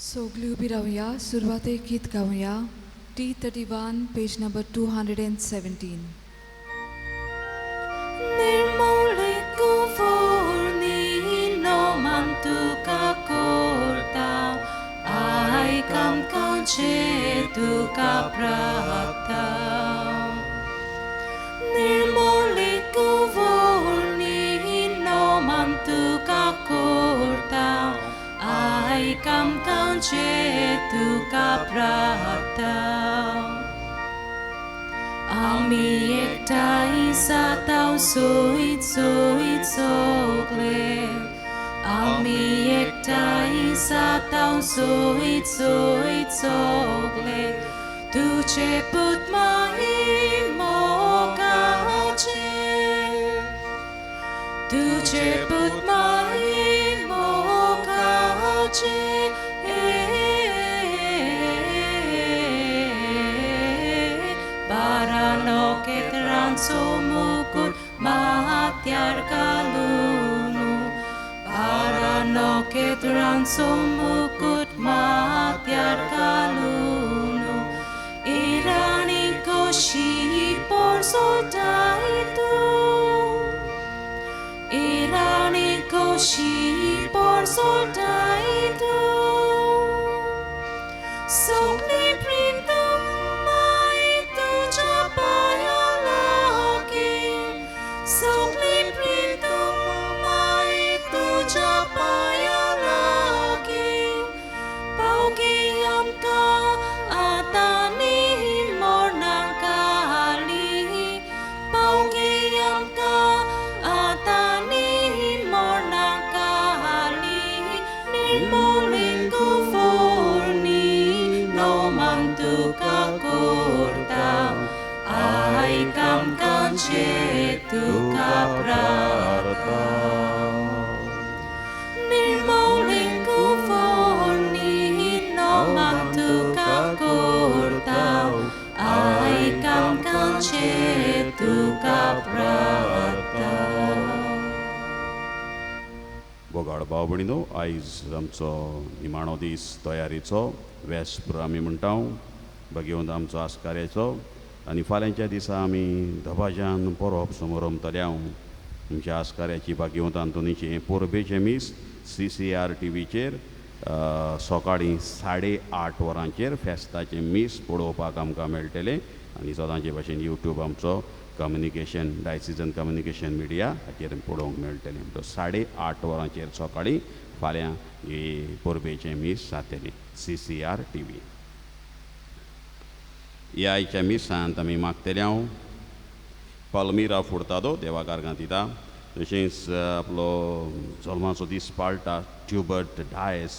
सगळी उभी राहूया. सुरुवात एक गीत गाऊया. T31, page number 217. Nirmauliku forni no mantuka korta ai kam kanche tuka prata Nirmauliku forni no mantuka korta ai kam kanche tuka prata Ami ektai satau soit sogle Ami ektai satau soit sogle Tuche put mai mokache Tuche put mai mokache Barano ketran sumukut mahatyar kalunu Barano ketran sumukut mahatyar kalunu Irani koshi por soldaitu Irani koshi por soldaitu Sogni prindum mai tuja paya lagi Sogni prindum mai tuja paya lagi Paugi amka atani mornang kali Paugi amka atani mornang kali Nirmolingku forni no mantuka korta ai kam kanche tuka prata Nirmolingku forni no mantuka korta ai kam kanche tuka prata बोगाड भाव भयणीनो, आयज आमचो निमाणो दीस तयारीचो VSEPR आमी म्हणटा भगवंत आमचो आस्काऱ्याचो आनी फाल्यांच्या दिसा आमी धबाज्यान परब समोर रमतल्या तुमच्या आस्काऱ्याची भाग्यवंतान तुमचें पोरबेचें मीस CCR टीव्हीचेर सकाळीं 8:30 वरांचेर फेस्ताचें मीस पळोवपाक आमकां मेळटलें आनी सदांचे भशेन यूट्यूब आमचो कम्युनिकेशन डायसिजन कम्युनिकेशन मिडिया हाचेर पळोवंक मेळटलें 8:30 वरांचेर सकाळीं फाल्यां ही पोरबेचें मीस जातलें CCR टीव्ही. ह्या आयच्या मिसांत आमी मागतल्या पाल्मिरा फुर्तादो देवाकार घातिता तशेंच आपलो जल्माचो दीस पाळटा ट्युबर्ट डायस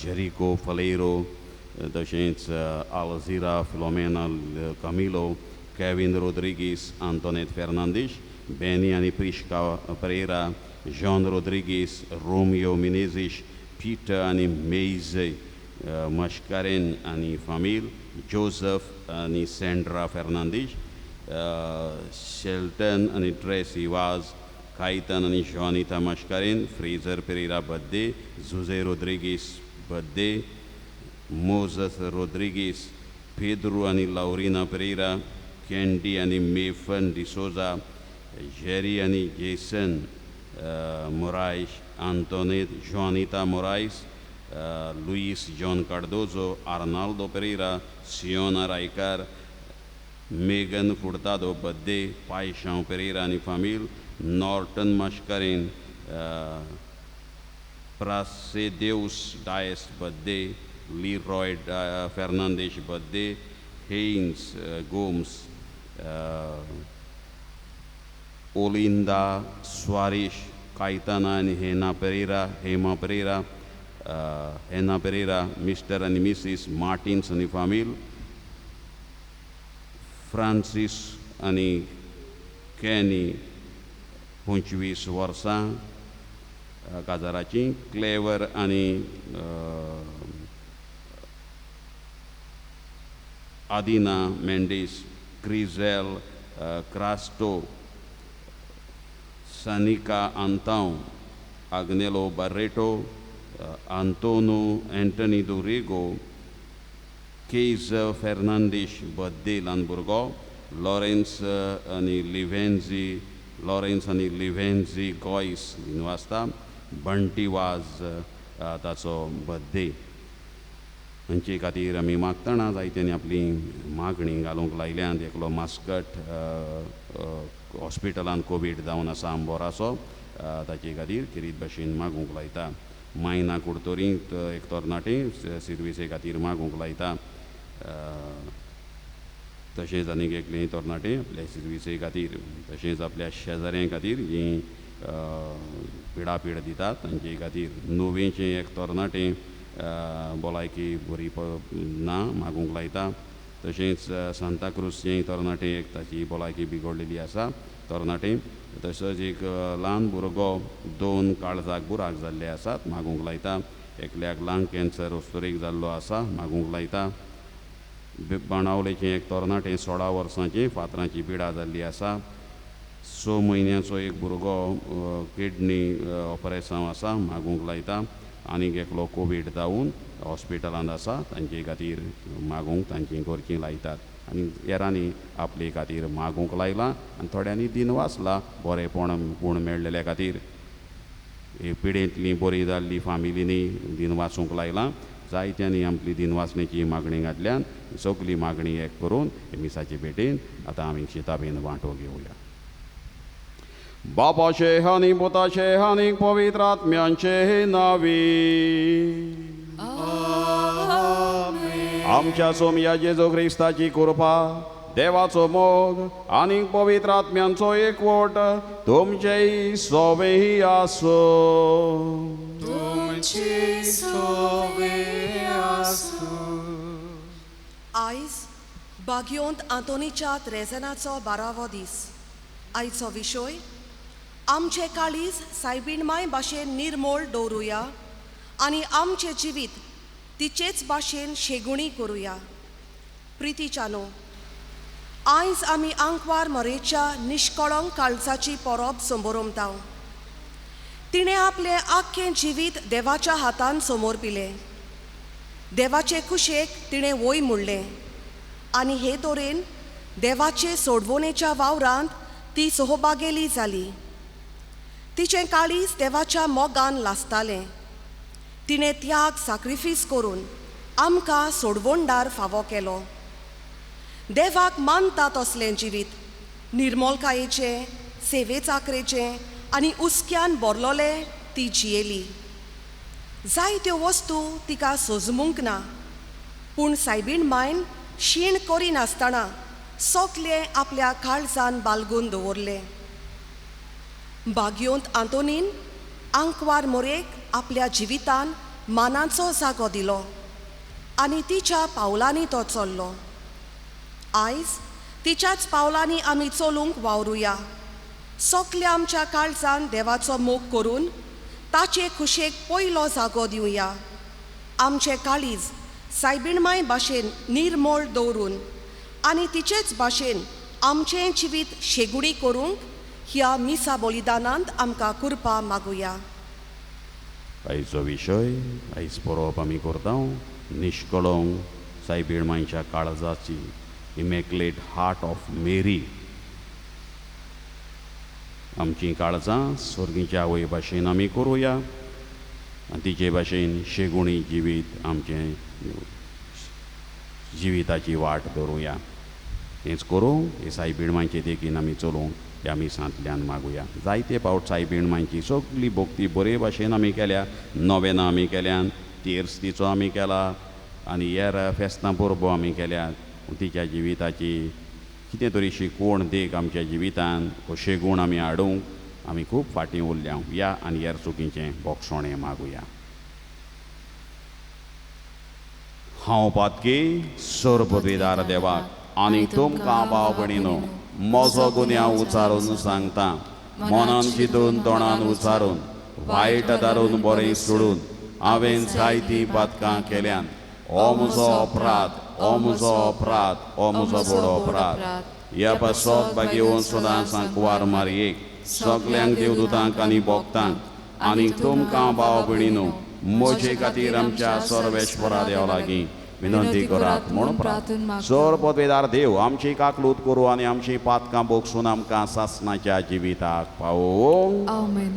जेरिको फलेरो तशेंच आल्झिरा फिलोमेना कमिलो केविन रोड्रिगीस आंतोनेट फेर्नांदीश बेनी आनी प्रिश्का परेरा जॉन रोड्रिगीस रोमियो मिनेझीश पीटर आनी मेइझे मश्कारेन आनी फामील जोसेफ आनी सेंड्रा फेर्नांदीश शेल्टन आनी ट्रेसी वाज कायतन आनी जॉनिता मश्कारेन फ्रेझर पेरेरा बड्डे जुझे रोड्रिगीस बड्डे मोजस रोड्रिगीस पेद्रू आनी लाउरिना पेरेरा कॅन्डी आनी मेफन डिसोजा जेरी आनी जेसन मोरायस आंतोनेट जॉनिता मोरायस लुईस जॉन कार्डोजो आर्नाल्डो पेरेरा सियोना रायकार मेगन फुर्तादो बड्डे पायशांव पेरेरा आनी फामील नॉर्टन मश्कारेन प्रासेदेउस डायस बड्डे लीरॉय फेर्नांदेश बड्डे हेइन्स गोम्स ओलिंदा स्वारिश कायताना आनी हेमा पेरेरा मिस्टर आनी मिसीस मार्टिन्स आनी फामील फ्रांसीस आनी कॅनी 25 वर्सां काजाराची क्लेवर आनी आदिना Mendes क्रिझेल Crasto Sanika Antão, Agnello Barreto, Antonio Anthony Dorigo, Keis Fernandes Badde Lanburgo, Lawrence आणि लिव्हेन्झी गॉयस दिनू आसता. बंटी वाज ताचो बर्थडे. हांचे खातीर आमी मागतना जायत्यांनी आपली मागणी घालूंक लायल्यात. एकलो मास्कट हॉस्पिटलान कोवीड जावन आसा आंबोराचो, ताचे खातीर किरीत भाशेन मागूंक लायता. मायना कुडतोरींत एक तरणाटें सर्विसे खातीर मागूंक लायता. तशेंच आनीक एकलें तरणाटें आपल्या सर्विसे खातीर, तशेंच आपल्या शेजाऱ्यां खातीर जीं पिडापीड दितात तांचे खातीर. नुवेचें एक तरणाटें भलायकी बरी ना मागूंक लायता. तशेंच सांताक्रूजचें तरणाटें एक ताची भलायकी बिगडलेली आसा तरणाटें. तसोच एक ल्हान भुरगो 2 काळजाक बुराक जाल्ले आसात मागूंक लायता. एकल्याक लंग कॅन्सर अस्तोरेक जाल्लो आसा मागूंक लायता. बाणावलेचें एक तरणाटें 16 वर्सांचें फातरांची पिडा जाल्ली आसा. 6 म्हयन्याचो एक भुरगो किडनी ऑपरेशन आसा मागूंक लायता. आनीक एकलो कोवीड जावन हॉस्पिटलांत आसा तांचे खातीर मागूंक तांची घरचीं लायतात. आनी हेरांनी आपले खातीर मागूंक लायलां आनी थोड्यांनी दिनवासला बरेपण गूण मेळ्ळेल्या खातीर. हे पिडेंतली बरी जाल्ली फामिलींनी दिनवासूंक लायलां. जायत्यांनी आपली दिनवासणेची मागणी घातल्यान सगली मागणी एक करून हे मिसाचे भेटेन आतां आमी शिताबेन वांटो घेवया. बापाचे आनी पुताचे आनी पवित्र आत्म्यांचे नांवी. आमच्या सोमया जेजू क्रिस्ताची कृपा, देवाचो मोग आनी पवित्र आत्म्यांचो एकवट तुमचेय सोबेही आसो. आयज बागयोंत आंतोनीच्या त्रेजनाचो 12वो दीस. आयचो विशय आमचे काळीज सायबीणमाय भाशेन निर्मोळ दवरुया आनी आमचे जिवीत तिचेच भाशेन शेगुणी करुया. प्रितीच्यानो, आयज आमी आंकवार मोरेच्या निश्कळंक काळजाची परब संबोरमताव. तिणें आपलें आख्खें जिवीत देवाच्या हातान समोर पिलें. देवाचे कुशेक तिणें वोय मुडलें आनी हे तोरेन देवाचे सोडवणेच्या वावरांत ती सहभागेली जाली. तिचें काळीज देवाच्या मोगान लासतालें. तिणें त्याग सॅक्रिफीस करून आमकां सोडवणदार फावो केलो. देवाक मानता तसलें जिवीत निर्मोलकायेचें, सेवे चाकरेचें आनी उस्क्यान भरलोलें ती जियेली. जायत्यो वस्तू तिका सजमूंक ना, पूण सायबीण मायन शीण करिनासतना सोगलें आपल्या काळजान बालगून दवरलें. बागयोंत आंतोनीन आंकवार मोरेक आपल्या जिवितान मानाचो जागो दिलो आनी तिच्या पावलांनी तो चल्लो. आयज तिच्याच पावलांनी आमी चलूंक वावरुया. सोगल्या आमच्या काळजान देवाचो मोग करून ताचे खुशेक पयलो जागो दिवया. आमचें काळीज सायबीणमाय भाशेन निर्मोळ दवरून आनी तिचेच भाशेन आमचें जिवीत शेगुणी करूंक ह्या मिसा बलिदानांत आमकां कृपा मागुया. आयचो विशय आयज परब आमी करता निश्कळंक सायबीणमायच्या काळजाची इमॅक्युलेट हार्ट ऑफ मेरी. आमची काळजां स्वर्गीच्या आवय भाशेन आमी करुया आनी तिचे भाशेन शेगुणी जिवीत आमचें जिविताची वाट धरुया. हेंच करूं हे सायबीणमायचे देखीन आमी चलूंक ह्या मिसांतल्यान मागुया. जायते फावट सायबीणमायची सगळी भक्ती बरे भाशेन आमी केल्या. नोवेनां आमी केल्यान, तिर्स्तीचो आमी केला आनी हेर फेस्तां परबो आमी केल्यात. तिच्या जिविताची कितें तरी शिकवण देख आमच्या जिवितान कशे गूण आमी हाडूंक आमी खूब फाटीं उरल्या. या आनी हेर चुकीचें बोगसोणें मागुया. हांव पातकी सर्वपदवीदार देवाक आनी तुमकां भाव भयणीनो म्हजो गुन्यांव उचारून सांगता. मनान चिंतून तोंडान उचारून वायट दारून बरें सोडून हांवें जायतीं पातकां केल्यान. हो म्हजो अपराध, हो म्हजो अपराध, हो म्हजो बडो अपराध. ह्या पासत बागेवन सदांच सांकवार मारयेक सगल्यांक देवदूतांक आनी भोगतांक आनी तुमकां भाव भयणीनो म्हजे खातीर आमच्या सर्वेश्वरा देवा लागीं विनंती करात म्हूण प्रार्थना. सर पदवेदार देव आमची काकलूत करूं आनी आमची पातकां बोगसून आमकां सासणाच्या जिविताक पावोवंक. Amen.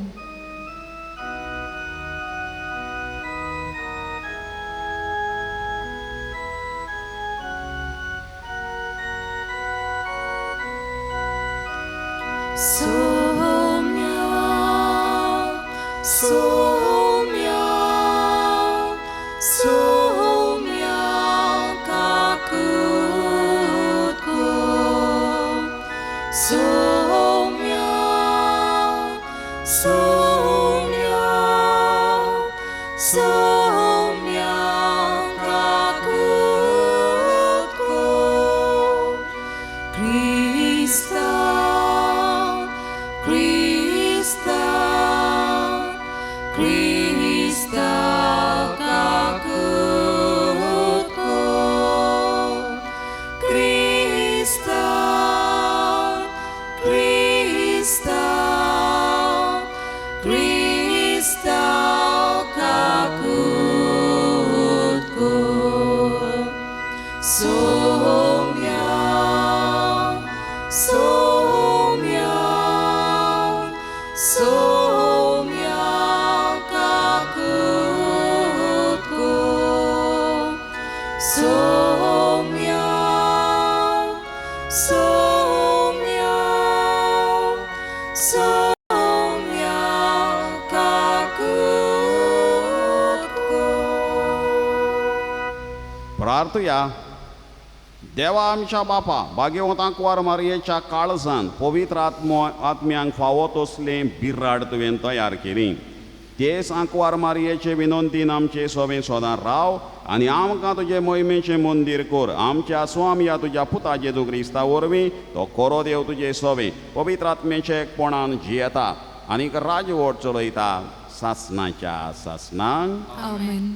प्रार्थया. देवा आमच्या बापा भाग्यवंतांक वार मारयेच्या काळजांत पवित्र आत्म्यांक फावो तसलें बिराड तुवें तयार केली. तेच आंकवार मारयेचे विनंतीन आमचे सोबे सदां राव आनी आमकां तुजे मोहिमेचें मंदीर कर. आमच्या स्वामी या तुज्या पुता जेजू क्रिस्ता वरवीं तो खरो देव तुजे सोबे पवित्र आत्मेचे एकपणान जियेता आनीक राजवट चलयता सासणाच्या सासणांक. Amen.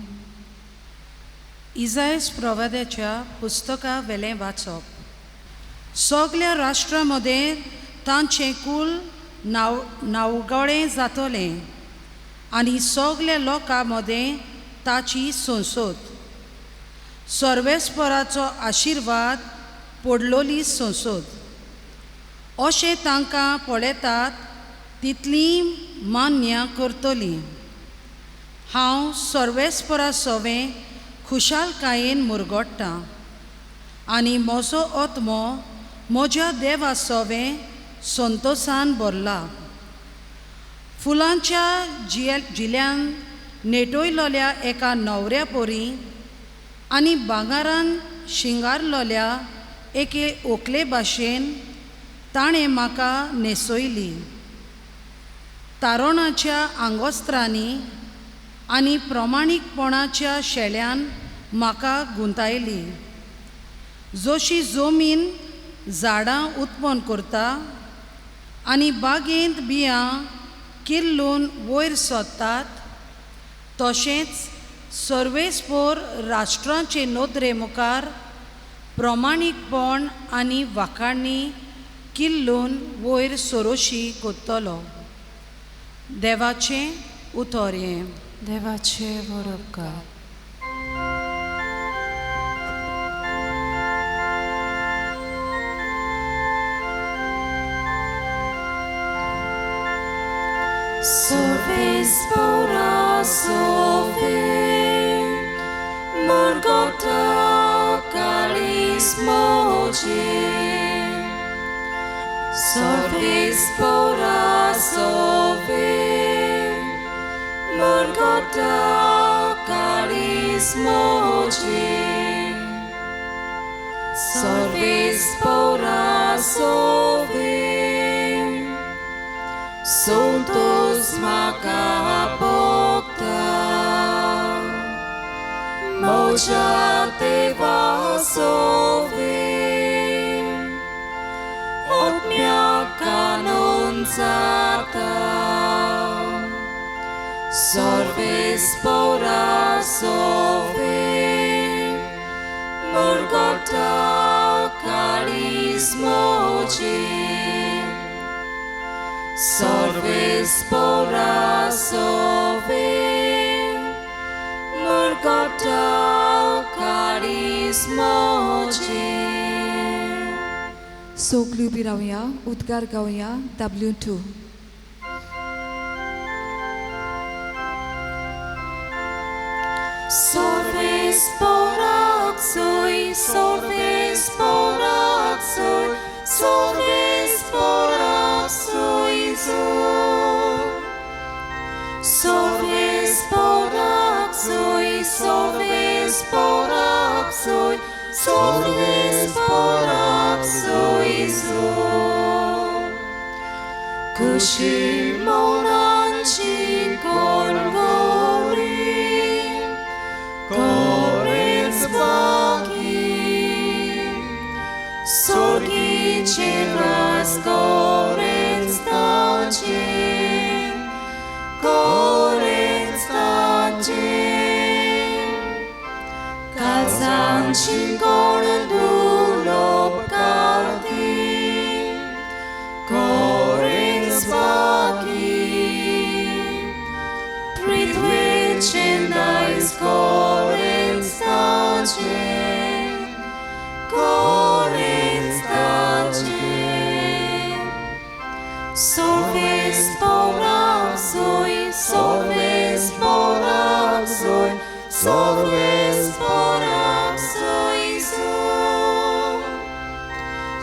इजायस प्रवाद्याच्या पुस्तका वेलें वाचप. सगल्या राष्ट्रां मदें तांचें कुल नावगळें जातलें आनी सगल्या लोकां मदें ताची संसद. सर्वेस्पराचो आशिर्वाद पडलोली संसद. अशें तांकां पळयतात तितली मान्य करतली. हांव सर्वेस्परा सोवें खुशालकायेन मुरगोडटां आनी म्हजो आत्मो म्हज्या देवा सोवें संतोशान भरला. फुलांच्या जिल्ल्यान नेटोयलोल्या एका न्हवऱ्या परी आनी भांगारान शिंगारलोल्या एके व्हंकले भाशेन ताणें म्हाका न्हेसयली. तारोणाच्या आंगोस्त्रांनी आनी प्रमाणीकपणाच्या शेळ्यान म्हाका गुंतायली. जशी जमीन झाडां उत्पन्न करता आनी बागेंत बियां किल्लून वयर सोदतात तशेंच सर्वेस्पोर राष्ट्रांचे नदरे मुखार प्रमाणीकपण आनी वाखाणणी किल्लून वयर सरोशी कोत्तलो. देवाचें उतर हें. देवाचे वरपकार. सर्वेस्poura sove Morgota caris moje. सर्वेस्poura sove Morgota caris moje. सर्वेस्poura sove Santos Makapokta Moja Deva Sove Otmia Kanonzata सर्वेस्poura Sove Morgota caris moje. सर्वेस्poura sove मोचे सगळीं उबी रावया उद्गार गावया W2. Sorves poraxoi, sorves poraxoi, sorves poraxoi zo. Sorves poraxoi, sorves poraxoi, sorves poraxoi zo. Kushil monanchi kolgori. Korenz baki Sorgi cheras korenz tace Korenz tace Kazanchin koren dulop karti Korenz baki Pritwichendais Korenz tace Korenz tace Sorves poraxoi, sorves poraxoi, sorves poraxoi zo.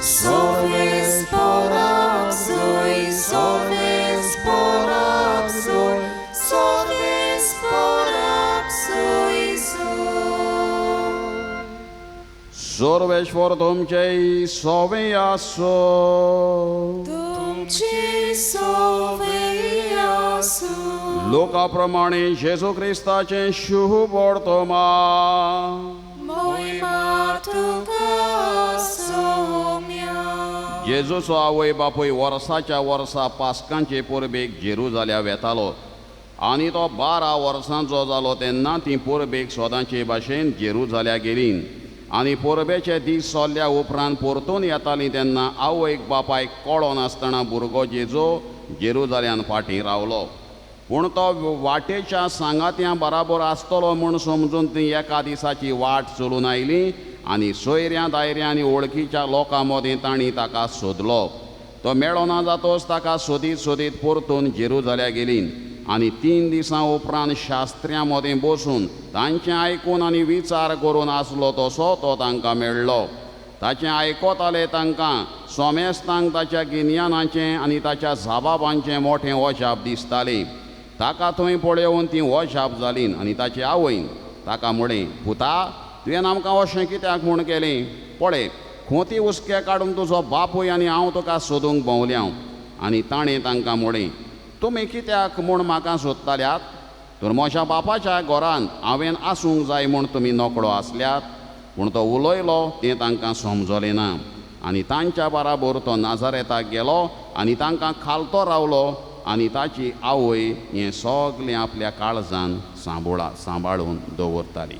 Sorves poraxoi, sorves poraxoi, sorves poraxoi zo. Sorveșfor Domcei sovejaso. Tuमची सोवयासु लोकाप्रमाणे जेजू ख्रिस्ताचे शुभ वर्तमा मोहिमा तुका सोम्या जेजूचो आवय बापूय वर्साच्या वर्सा पास्कांचे परबेक जेरुजाल्या वेतालो आनी तो 12 वर्सांचो जालो तेन्ना ती परबेक सोदांचे भाशेन जेरुजाल्या गेली आनी परबेचे दीस सोल्ल्या उपरांत परतून येतालीं तेन्ना आवयक बापायक कळो नासतना भुरगो जेजू जेरुजाल्यान फाटीं रावलो पूण तो वाटेच्या सांगात्यां बराबर आसतलो म्हूण समजून ती एका दिसाची वाट चलून आयली आनी सोयऱ्यां दायऱ्यां आनी वळखीच्या लोकां मदीं तांणी ताका सोदलो तो मेळो ना जातोच ताका सोदीत सोदीत परतून जेरुजाल्या गेली आनी 3 दिसां उपरांत शास्त्र्यां मदीं बसून तांचें आयकून आनी विचार करून आसलो तसो तो तांकां मेळ्ळो ताचें आयकोताले तांकां सोमेस्तांक ताच्या गिन्यानाचें आनी ताच्या जाबाबांचें मोठें ओशाप दिसतालें ताका थंय पळयोवन ती ओशाप जालीं आनी ताचे आवयन ताका म्हळें पुता तुवें आमकां अशें कित्याक म्हूण केलें पळय खोती उस्के काडून तुजो बापूय आनी हांव तुका सोदूंक भोंवल्या आनी ताणें तांकां म्हळें तुमी कित्याक म्हूण म्हाका सोदताल्यात तर म्हज्या बापाच्या घरांत हांवें आसूंक जाय म्हूण तुमी नोकळो आसल्यात पूण तो उलयलो तें तांकां समजलें ना आनी तांच्या बराबर तो नाजारेताक गेलो आनी तांकां खालतो रावलो आनी ताची आवय हें सगलें आपल्या काळजांत सांबाळून दवरताली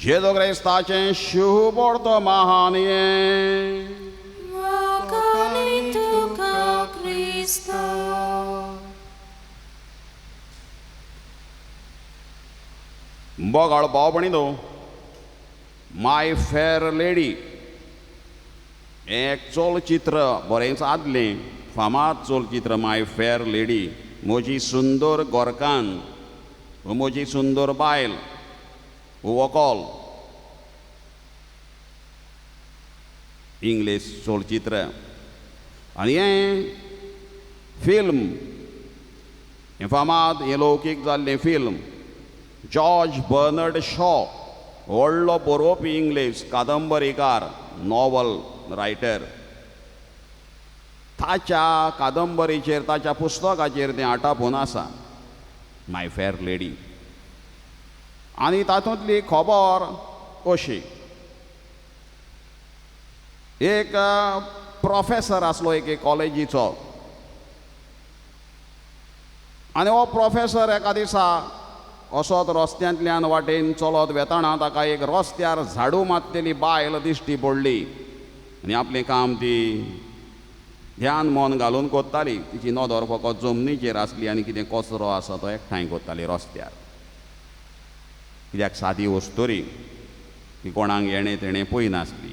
जेजू क्रिस्ताचें शुभ वर्तमान Wakali tuka Krista बोगाळ भाव भयणीनो माय फेर लेडी एक चलचित्र बरेंच आदलें फामाद चलचित्र माय फेर लेडी म्हजी सुंदर गोरकान म्हजी सुंदर बायल व्हंकल इंग्लीश चलचित्र आनी हें फिल्म हें फामाद हें लौकीक जाल्लें फिल्म जॉर्ज बर्नर्ड शॉ व्हडलो बरोवपी इंग्लीश कादंबरीकार नॉवल रायटर ताच्या कादंबरीचेर ताच्या पुस्तकाचेर तें आटापून आसा माय फेर लेडी आनी तातूंतली खबर अशी एक प्रोफेसर आसलो एक कॉलेजीचो आनी हो प्रोफेसर एका दिसा असोच रस्त्यांतल्यान वाटेन चलत वेताना ताका एक रस्त्यार झाडू मारलेली बायल दिश्टी पडली आनी आपलें काम ती ध्यान मन घालून कोत्ताली तिची नदर फकत जमनीचेर आसली आनी कितें कचरो आसा तो एकठांय कोत्ताली रस्त्यार कित्याक सादी वस्तोरी ती कोणाक येणे तेणें पळयनासली.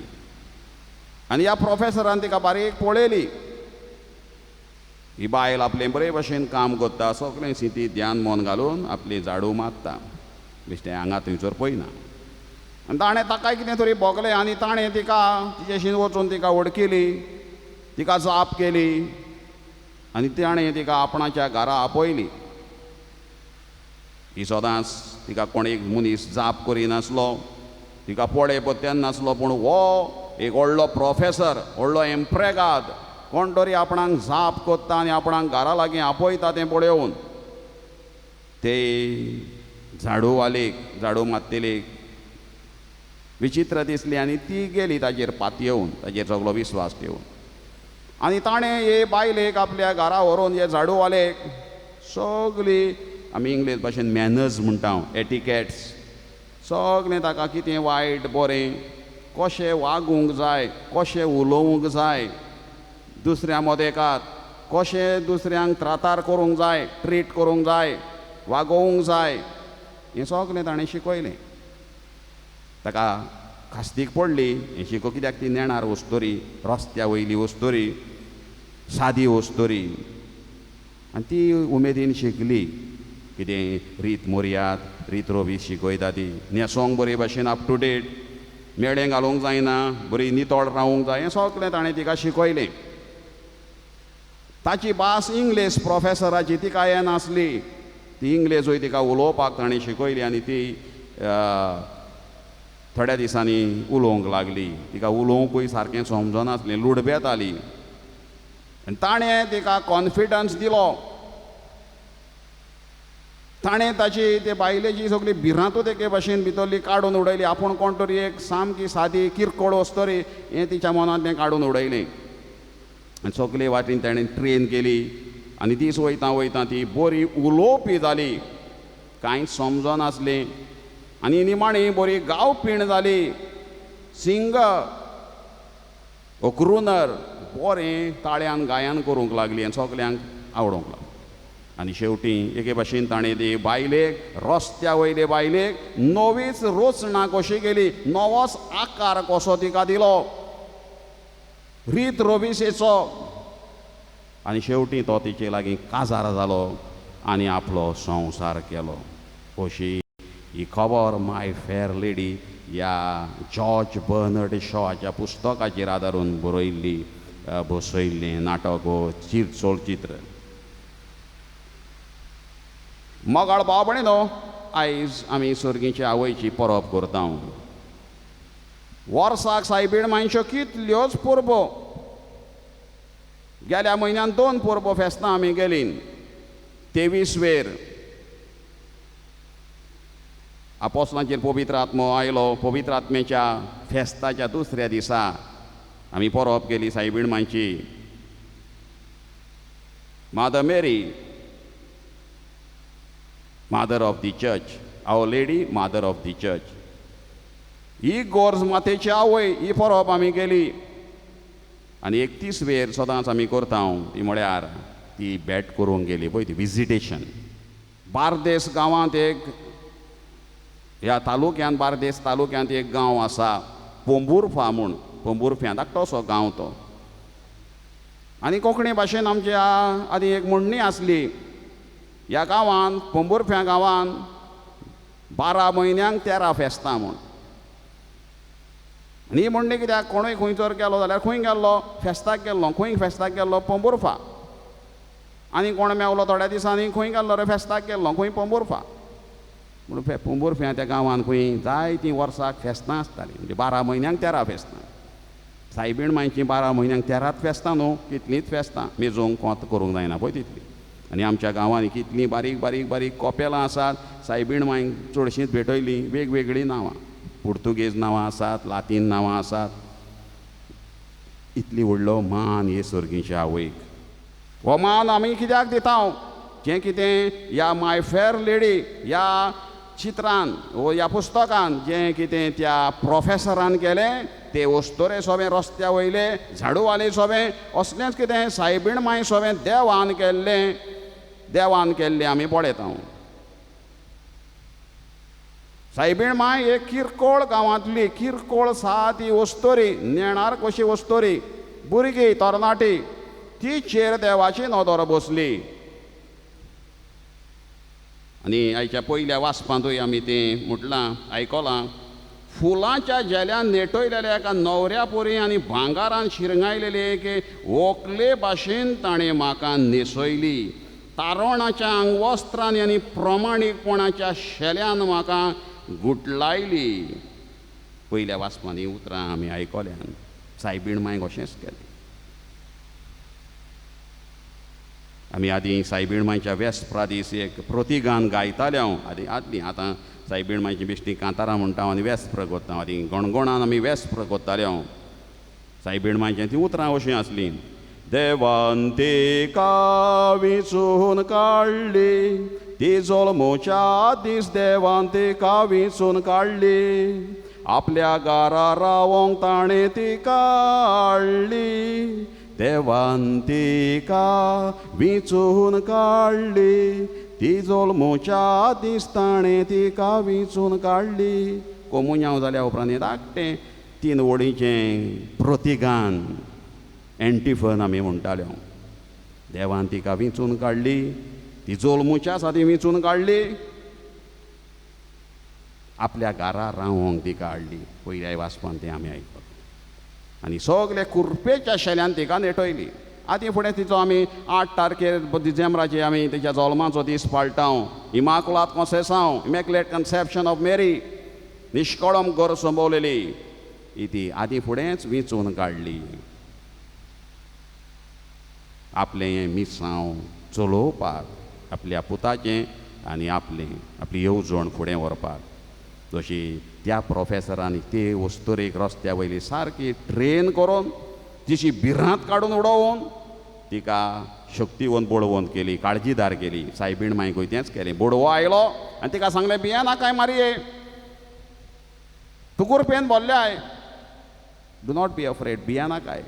आनी ह्या प्रोफेसरान तिका बारीक पळयली. ही बायल आपलें बरे भशेन काम करता, सगळें स्थिती ध्यान मन घालून आपली झाडू मारता, बेश्टें हांगा थंयसर पळयना. आनी ताणें ताका कितें तरी भोगलें आनी ताणें तिका तिचेशीन वचून तिका वडकिली, तिका जाप केली आनी ताणें तिका आपणाच्या घरा आपयली. ही सदांच तिका कोण एक मनीस जाप करिनासलो, तिका पळय पत्त्यान नासलो, पूण हो एक व्हडलो प्रोफेसर, व्हडलो एम्प्रेगाद कोण तरी आपणाक जाप कोत्ता आनी आपणाक घरा लागीं आपयता तें पळोवन ते झाडूवालेक, झाडू मारतेलेक विचित्र दिसली आनी ती गेली ताजेर पातयेवन, ताजेर सगळो विस्वास ठेवून. आनी ताणें हे बायलेक आपल्या घरा व्हरून हे झाडूवालेक सगळी आमी इंग्लीश भाशेन मॅनर्स म्हणटा, एटिकेट्स सगळें ताका कितें वायट बरें कशें वागूंक जाय, कशें उलोवंक जाय, दुसऱ्या मदेकात कशें दुसऱ्यांक त्रातार करूंक जाय, ट्रीट करूंक जाय, वागोवंक जाय, हें सगळें ताणें शिकयलें. ताका खास्तीक पडली हें शिको, कित्याक ती नेणार वस्तोरी, रस्त्या वयली वस्तोरी, सादी वस्तोरी. आनी ती उमेदीन शिकली कितें रीत मोरयात, रीत रोवी शिकयता ती, न्हेसोंक बरे भशेन अप टू डेट, मेळें घालूंक जायना, बरी नितळ रावूंक जाय, हें सगळें ताणें तिका शिकयलें. ताची भास इंग्लीश प्रोफेसराची तिका येनासली, ती इंग्लीशूय तिका उलोवपाक ताणें शिकयली आनी ती थोड्या दिसांनी उलोवंक लागली. तिका उलोवंकूय सारकें समजनासलें, लुडबेताली. आनी ताणें तिका कॉन्फिडन्स दिलो. ताणें ताची ते बायलेची सगळी भिरांतूच एके भशेन भितरली काडून उडयली. आपूण कोण तरी एक सामकी सादी किरकोळ वस्तोरी हें तिच्या मनांतलें काडून उडयलें. आनी सगळे वाटेन ताणें ट्रेन केली आनी दीस वयता वयता ती बरी उलोवपी जाली, कांयच समजनासलें आनी निमाणी बरी गावपीण जाली. सिंगर ओ क्रुनर बरें ताळ्यान गायन करूंक लागली आनी सगल्यांक आवडूंक लागली. आनी शेवटी एके भशेन ताणें ती बायलेक, रस्त्या वयले बायलेक नवीच रचना कशी केली, नवोच आकार कसो तिका दिलो, रीत रोविसेचो. आनी शेवटी तो तिचे लागीं काजार जालो आनी आपलो संवसार केलो. अशी ही खबर माय फेर लेडी ह्या जॉर्ज बर्नर्ड शॉच्या पुस्तकाचेर आदारून बसयल्लें नाटक वो चलचित्र. मोगाळ भाव भयणीनो, आयज आमी सर्गीच्या आवयची परब करता. वर्साक सायबीण मायच्यो कितल्योच परबो. गेल्या म्हयन्यान 2 परबो फेस्तां आमी गेलीं. 23 वेर आपोस्तांचेर पवित्र आत्मो आयलो. पवित्र आत्म्याच्या फेस्ताच्या दुसऱ्या दिसा आमी परब केली सायबीण मांयची. Mother Mary, mother of the church, Our Lady mother of the church, ही गोर्ज मातेची आवय, ही परब आमी केली. आनी 31 वेर सदांच आमी करता. ती म्हळ्यार ती भेट करूंक गेली पळय, ती विजिटेशन. बार्देस गांवांत एक, ह्या तालुक्यान, बार्देस तालुक्यांत एक गांव आसा पोंबुर्फा म्हूण. पोंबुर्फ्यां धाकटोसो गांव तो. आनी कोंकणी भाशेन आमच्या आदी एक म्हणणी आसली, ह्या गांवांत, पोंबुर्फ्या गांवांत 12 म्हयन्यांक 13 फेस्तां म्हूण. आनी ही म्हणणी कित्याक, कोणूय खंयसर गेलो जाल्यार खंय गेल्लो फेस्ताक गेल्लो, खंय फेस्ताक गेल्लो पोंबुर्फा. आनी कोण मेवलो थोड्या दिसांनी, खंय गेल्लो रे फेस्ताक गेल्लो, खंय पोंबुर्फा. म्हणून पोंबुर्फ्या त्या गांवांत खंय जायतीं वर्साक फेस्तां आसतालीं. म्हणजे 12 म्हयन्यांक 13 फेस्तां. सायबीण मांयची 12 म्हयन्यांक 13च फेस्तां न्हू, कितलींच फेस्तां मेजोवंक कोंत करूंक जायना पळय तितली. आनी आमच्या गांवांनी कितलीं बारीक बारीक बारीक कॉपेलां आसात. सायबीण मांयक चडशींच भेटयलीं वेगवेगळीं नांवां. पुर्तुगेज नांवां आसात, लातीन नांवां आसात. इतली व्हडलो मान हे सर्गीच्या आवयक. हो मान आमी कित्याक दिता? जें कितें ह्या माय फेर लेडी ह्या चित्रान वो ह्या पुस्तकान जें कितें त्या प्रोफेसरान केलें, ते वस्तोरे सोबें रस्त्या वयले झाडूवाले सोबें असलेंच कितें सायबीण मांय सोबें देवान केल्लें आमी पळयता. सायबीण माय एक किरकोळ गांवांतली किरकोळ ती वस्तोरी नेणार कशी वस्तोरी भुरगी तरणाटी ती चेर देवाची नदर बसली. आनी आयच्या पयल्या वाचपांतूय आमी तें म्हटलां आयकलां. फुलांच्या जेल्यान नेटयलेल्या एका न्हवऱ्या परी आनी भांगारान शिरगायलेली एक व्हंकले भाशेन ताणें म्हाका न्हेसयली. तारोणाच्या आंगवस्त्रांनी आनी प्रमाणीकपणाच्या शेल्यान म्हाका गुटलायली. पयल्या वाचपांनी उतरां आमी आयकल्यान सायबीण मांयक अशेंच केलें. आमी आदीं सायबीण मांयच्या वेस्परा दीस एक प्रतिगान गायताले हांव आदलीं. आतां सायबीण मांयची बेश्टी कांतारां म्हणटा आनी वेस्पर करता. आदीं गणगणान आमी वेस्पर करताले हांव. सायबीण मांयचें तीं उतरां अशीं आसलीं. देवान तिका वेंचून काडली, ती जल्मोच्या दीस देवान तिका वेंचून काडली. आपल्या घरा रावोंक ताणें तिका हाडली. देवान तिका वेंचून काडली, ती जल्मोच्या दीस ताणें तिका वेंचून काडली. कोमुन्यांव जाल्या उपरांत हें धाकटें 3 वडींचें प्रतिगान एंटिफन आमी म्हणटाले. देवान तिका वेंचून काडली, ती जल्मोच्या सादी वेंचून काडली. आपल्या घरा रावोंक तिका हाडली. पयल्या वाचपान तें आमी आयकलां. आनी सगळे कुरपेच्या शेल्यान तिका नेटयली. आतां फुडें तिचो आमी 8 तारखेर डिसेंबराचे आमी तिच्या जल्माचो दीस पाळटाव. इमाकुलात कॉन्सेसांव इमॅक्युलेट कन्सेप्शन ऑफ मेरी निश्कळम घर संभोवलेली ही ती आदीं फुडेंच वेंचून काडली. आपलें हें मिसांव चलोवपाक, आपल्या पुताचें आनी आपली येवजण फुडें व्हरपाक. जशी त्या प्रोफेसरान ते वस्तुरेक रस्त्या वयली सारकी ट्रेन करून तिची भिरांत काडून उडोवन तिका शक्तिवंत बळवंत केली, काळजीदार केली. सायबीण मांयकूय तेंच केलें. बडवो आयलो आनी तिका सांगलें भियेनाकाय मारये, तूं कुरपेन भरल्याय, डू नॉट बी अफ्रेड, भियेनाकाय.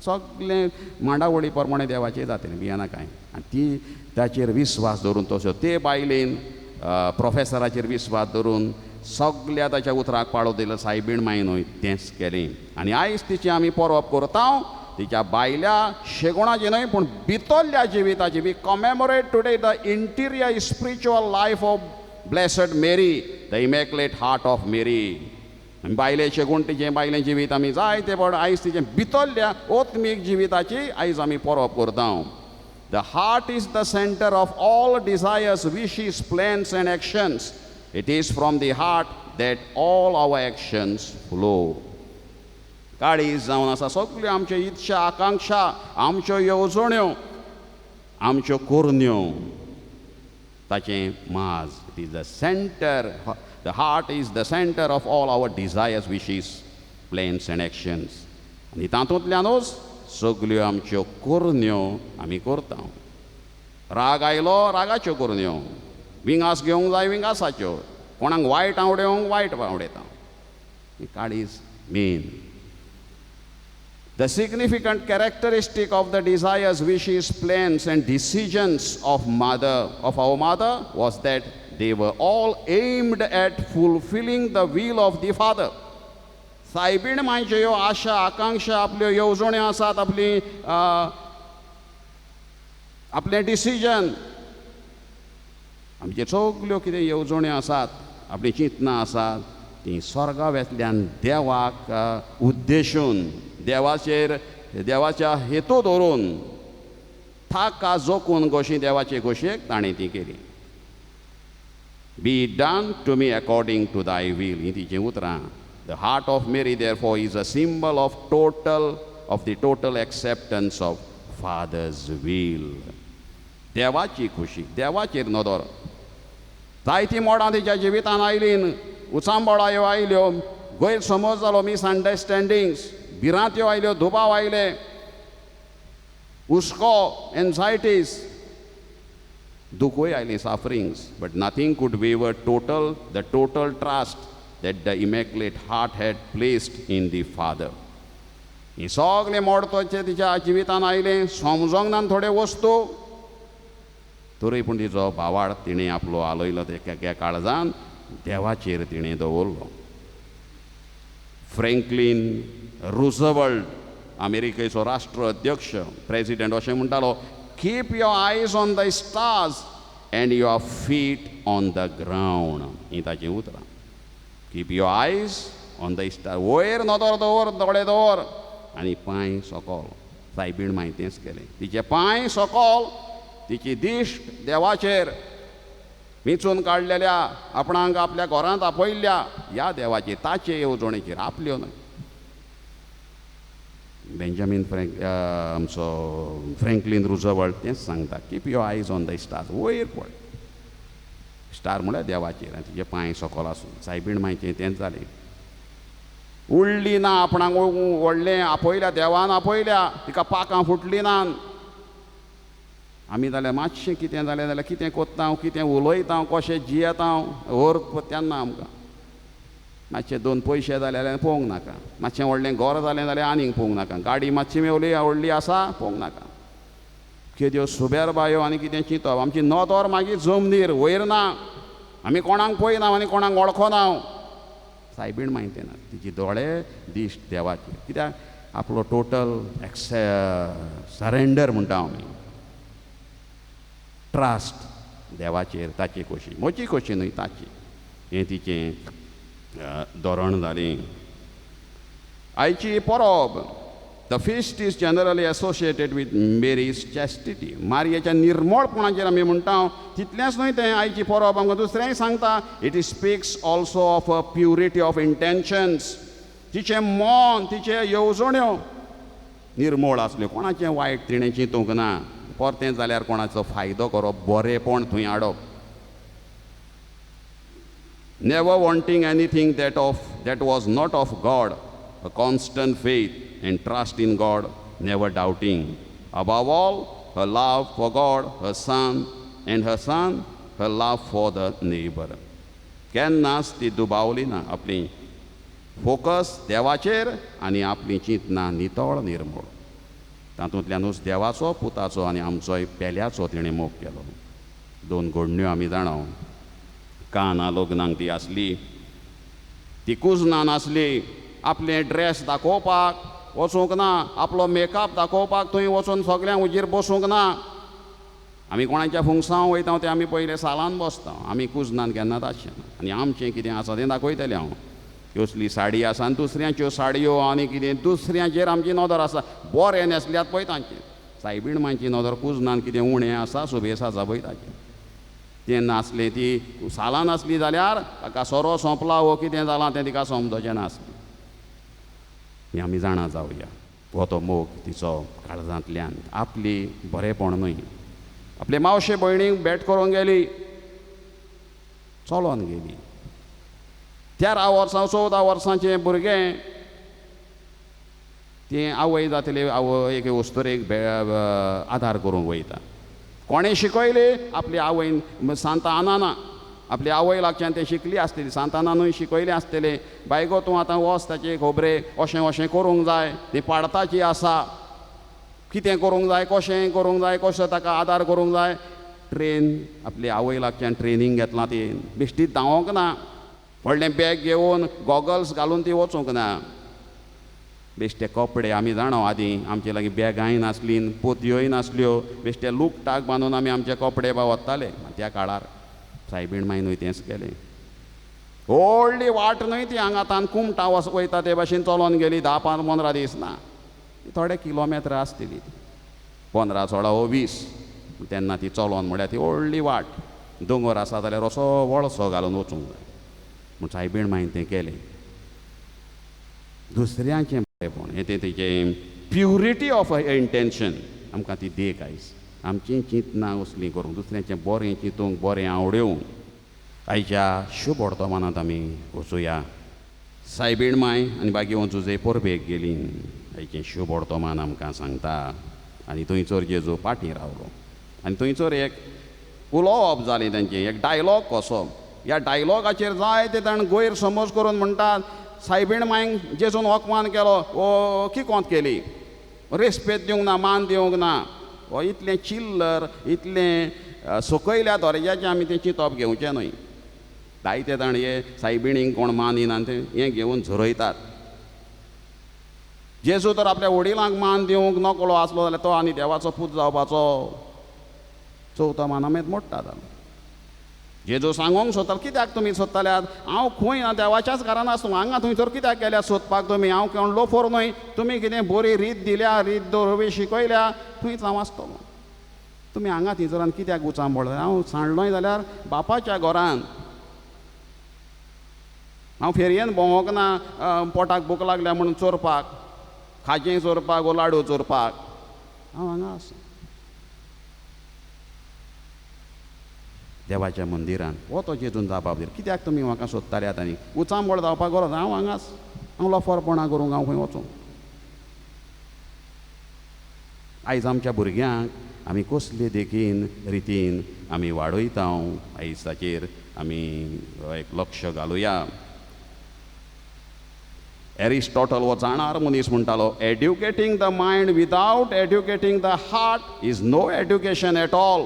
सगळें मांडावळी प्रमाणे देवाचें जातलें, भियेनाकाय. आनी ती ताचेर विस्वास धरून तसो ते बायलेन प्रोफेसराचेर विस्वास धरून सगळ्या ताच्या उतराक पाळो दिलो. सायबीण मांयनूय तेंच केलें. आनी आयज तिची आमी परब करता तिच्या भायल्या शेगोणाची न्हय पूण भितरल्या जिविताची. We commemorate today the interior spiritual life of Blessed Mary, the Immaculate Heart of Mary. बायले शेगूण तिचें बायलें जिवीत आमी जायते पण आयज तिचें भितरल्या ओत्मीक जिविताची आयज आमी परब करता. The heart is the centre of all desires, wishes, plans and actions. It is from the heart that all our actions flow. काळीज जावन आसा सगल्यो आमच्यो इच्छा आकांक्षा, आमच्यो येवजण्यो, आमच्यो कोरन्यो, ताचें माज. It is the center, the heart is the center of all our desires, wishes, plans and actions. आनी तातूंतल्यानूच सगल्यो आमच्यो कोरन्यो आमी करता. राग आयलो रागाच्यो कोरन्यो, विंगास घेवंक जाय विंगासाच्यो, कोणाक वायट आवडोवंक वायट आवडयता. काळीज main. The significant characteristic of the desires, wishes, plans and decisions of our mother was that they were all aimed at fulfilling the will of the Father. सायबीण मांयच्यो ह्यो आशा आकांक्षा, आपल्यो येवजण्यो आसात, आपलें डिसिजन, आमच्यो सगल्यो कितें येवजण्यो आसात, आपलीं चिंतनां आसात, तीं स्वर्गावेंतल्यान देवाक उद्देशून, देवाच्या हेतू धरून, थाका जोखून कशी देवाचे घोशेक ताणें ती केली. Be done to me according to thy will ही तिचीं उतरां. The heart of Mary therefore is a symbol of the total acceptance of father's will. देवाची खुशी, देवाचेर नदर. जायतीं मोडां तिच्या जिवितान आयलीं, उचांबळायो आयल्यो, गैरसमज जालो, मिसअंडरस्टँडिंग्स, भिरांत्यो आयल्यो, दुबाव आयले, हुस्को, एन्झायटीज, दुखूय आयलीं, सफरिंग्स. बट नथींग कूड वेवर the total trust that the immaculate heart had placed in the Father. ही सगळे मोडतोचे तिच्या जिवितान आयले, समजोंक ना थोडे वस्तू, तरी पूण तिचो भावार्थ तिणें आपलो आलयलो त्या काळजान देवाचेर तिणें दवरलो. फ्रँकलिन रुझवेल्ट अमेरिकेचो राष्ट्राध्यक्ष प्रेसिडेंट अशें म्हणटालो, keep your eyes on the stars and your feet on the ground. ही ताचीं उतरां. Keep your eyes on the star, वयर नदर दवर, दोळे दवर आनी पांय सकयल. सायबीण मांय तेंच केलें. तिचे पांय सकयल, तिची दिश्ट देवाचेर. वेंचून काडलेल्या, आपणाक आपल्या घरांत आपयल्ल्या ह्या देवाचेर, ताचे येवजणेचेर, आपल्यो न्हय. बेंजामीन आमचो फ्रँकलिन रुझवेल्ट तेंच सांगता, keep your eyes on the stars. वयर पळय. स्टार म्हळ्यार देवाचेर आनी तिचे पांय सकयल आसून. सायबीण मांयचें तेंच जालें. उडली ना, आपणाक व्हडलें आपयल्या, देवान आपयल्या, तिका पाकां फुटलीं नात. आमी जाल्यार मातशें कितें जालें जाल्यार कितें कोत्ता हांव, कितें उलयता हांव, कशें जियेता हांव, अर्थ तेन्ना आमकां. मातशे 2 पयशे जाले जाल्यार पळोवंक नाका. मातशें व्हडलें घर जालें जाल्यार आनीक पळोवंक नाका. गाडी मातशी मेवली व्हडली आसा पळोवंक नाका. केद्यो सुबेर बायो आनी कितें चिंतप. आमची नदर मागीर जमनीर, वयर ना. आमी कोणाक पळयना आनी कोणाक वळखना. सायबीण माहिती ना. तिचे दोळे दिश्ट देवाचेर. कित्याक आपलो टोटल सरेंडर म्हणटा आमी. ट्रस्ट देवाचेर, ताची कशी, म्हजी कशी न्हय, ताची. हें तिचें धोरण जालें. आयची परब, the feast is generally associated with Mary's chastity. मारयेच्या निर्मळपणाचेर आमी म्हणटा. तितलेंच न्हय तें आयची परब आमकां दुसरेंय सांगता. It speaks also of a purity of intentions. तिचें मन, तिचे येवजण्यो निर्मळ आसल्यो. कोणाचें वायट तिणें चिंतूंक ना. परतें जाल्यार कोणाचो फायदो करप, बरेपण थंय हाडप. Never wanting anything that was not of God, a constant faith and trust in God, never doubting. Above all, her love for God, her Son, and her Son, her love for the neighbor. केन्नाच ती दुबावली ना. आपली focus देवाचेर आनी आपली चिंतना नितळ निर्मळ. तातूंतल्यानूच देवाचो, पुताचो आनी आमचोय पेल्याचो तिणें मोग केलो. 2 घडण्यो आमी जाणा. काना लग्नाक ती आसली, ती कुजनान आसली. आपले ड्रेस दाखोवपाक वचूंक ना, आपलो मेकअप दाखोवपाक थंय वचून सगळ्यांक उजेर बसूंक ना. आमी कोणाच्या फुंगसांव वयता ते आमी पयले सालान बसता. आमी कुजनान केन्नाच आसचें ना. आनी आमचें कितें आसा तें दाखयतलें हांव. कसली साडी आसा आनी दुसऱ्यांच्यो साडयो आनी कितें दुसऱ्यांचेर आमची नदर आसा. बरें न्हेसल्यात पळय तांचें. सायबीण मांयची नदर कुजनान कितें उणें आसा, सुबेस आसा पळय ताचें. तें नासलें. ती सालान आसली जाल्यार ताका सोरो सोंपला वो कितें जालां तें तिका समजचें नासलें. हें आमी जाणा जावया. हो तो मोग तिचो काळजांतल्यान. आपली बरेपण न्हय. आपले मावशे भयणीक भेट करूंक गेली, चलोन गेली. 13 वर्सां 14 वर्सांचें भुरगें. तें आवय जातले, एक वस्तुरेक आदार करूंक वयता. कोणें शिकयलें? आपली आवयन सांत आनाना. आपली आवय लागच्यान तें शिकली आसतली. सांत आनानूय शिकयलें आसतलें. बाय गो, तूं आतां वच ताचे खबरेक, अशें अशें करूंक जाय. ती पाडताची आसा. कितें करूंक जाय, कशें करूंक जाय, कसो ताका आदार करूंक जाय. ट्रेन आपली आवय लागच्यान ट्रेनींग घेतलां. ती बेश्टीत धांवोंक ना. व्हडलें बॅग घेवन, गॉगल्स घालून ती वचूंक ना. बेश्टे कपडे आमी जाणा आदीं आमचे लागीं बॅगांय नासलीं, पोतयोय नासल्यो. बेश्टे लुकटाक बांदून आमी आमचे कपडे वताले त्या काळार. सायबीण मांयनूय तेंच केलें. व्हडली वाट न्हय ती. हांगातान कुमटा वयता ते भाशेन चलोन गेली. 10-15 दीस ना, थोडे किलोमिटर आसतली. 15 16 वो 20. तेन्ना ती चलोन म्हळ्यार ती व्हडली वाट. दोंगर आसा जाल्यार असो वळसो घालून वचूंक जाय. म्हूण सायबीण मांयन तें केलें. दुसऱ्यांचें बरेपण हें तेचें प्युरिटी ऑफ इंटेन्शन आमकां ती देख आयज. आमची चिंतना असली करूंक, दुसऱ्यांचें बरें चिंतूंक, बरें आवडूंक. आयच्या शुभ वर्तमानांत आमी वचुया. सायबीण मांय आनी बागी जुजे परबेक गेलीं. आयचें शुभ वर्तमान आमकां सांगता. आनी थंयसर जेजू फाटीं रावलो. आनी थंयसर एक उलोवप जालें तांचें, एक डायलॉग कसो. ह्या डायलॉगाचेर जायते जाण गैरसमज करून म्हणटात सायबीण मांयक जेजून वखमान केलो वो किकोंत केली. रेस्पेद दिवंक ना, मान दिवंक ना. हो इतलें चिल्लर, इतलें सकयल्या दर्ज्याचें आमी तें चिंतप घेवचें न्हय. जायते जाण हे सायबिणींक कोण मान दिना ते हें घेवन झरयतात. जेजू तर आपल्या वडिलांक मान दिवंक नकळो आसलो जाल्यार तो आनी देवाचो पूत जावपाचो चवथो मानामेत मोडटा जालो. जेजू सांगोंक सोदतालो कित्याक तुमी सोदताल्यात, हांव खंय ना देवाच्याच घरान आसूं, हांगा थंयसर कित्याक गेल्यात सोदपाक तुमी, हांव कोण लोफोर न्हय, तुमी कितें बरी रीत दिल्या, रीत दवरवी शिकयल्या थंयच हांव आसतलो. तुमी हांगा थंयसरान कित्याक उचांबळ, हांव सांडलोय जाल्यार बापाच्या घरान. हांव फेरयेन भोंवोंक ना पोटाक भूक लागल्या म्हणून चोरपाक, खाजें चोरपाक वो लाडू चोरपाक, हांव हांगा आसा देवाच्या मंदिरान. हो तो जेजून जापाक दिला. कित्याक तुमी म्हाका सोदताल्यात आनी उचांबळ जावपाक गरज, हांव हांगाच, हांव लोफरपणां करूंक हांव खंय वचूं. आयज आमच्या भुरग्यांक आमी कसले देखीन रितीन आमी वाडयता, आयज ताचेर आमी एक लक्ष घालुया. एरिस्टॉटल हो जाणार मनीस म्हणटालो, educating the mind without educating the heart is no education at all.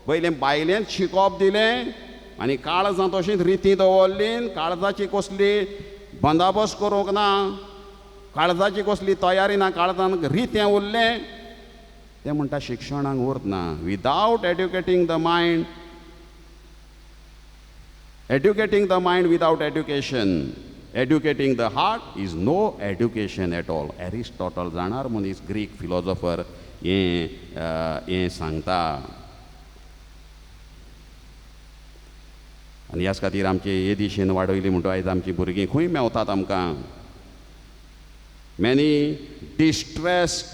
पयलें बायलेंच शिकोवप दिलें आनी काळजां तशींच रिती दवरली, काळजाची कसली बंदाबस्त करूंक ना, काळजाची कसली तयारी ना, काळजान रितें उरलें, तें म्हणटा शिक्षणाक उरत ना. Without educating the mind, educating the mind without education, educating the heart is no education at all. Aristotle जाणार मनीस, ग्रीक फिलॉसॉफर हें सांगता. आनी ह्याच खातीर आमचे हे दिशेन वाडयली म्हणटो आयज आमची भुरगीं खंय मेवतात आमकां. Many distressed,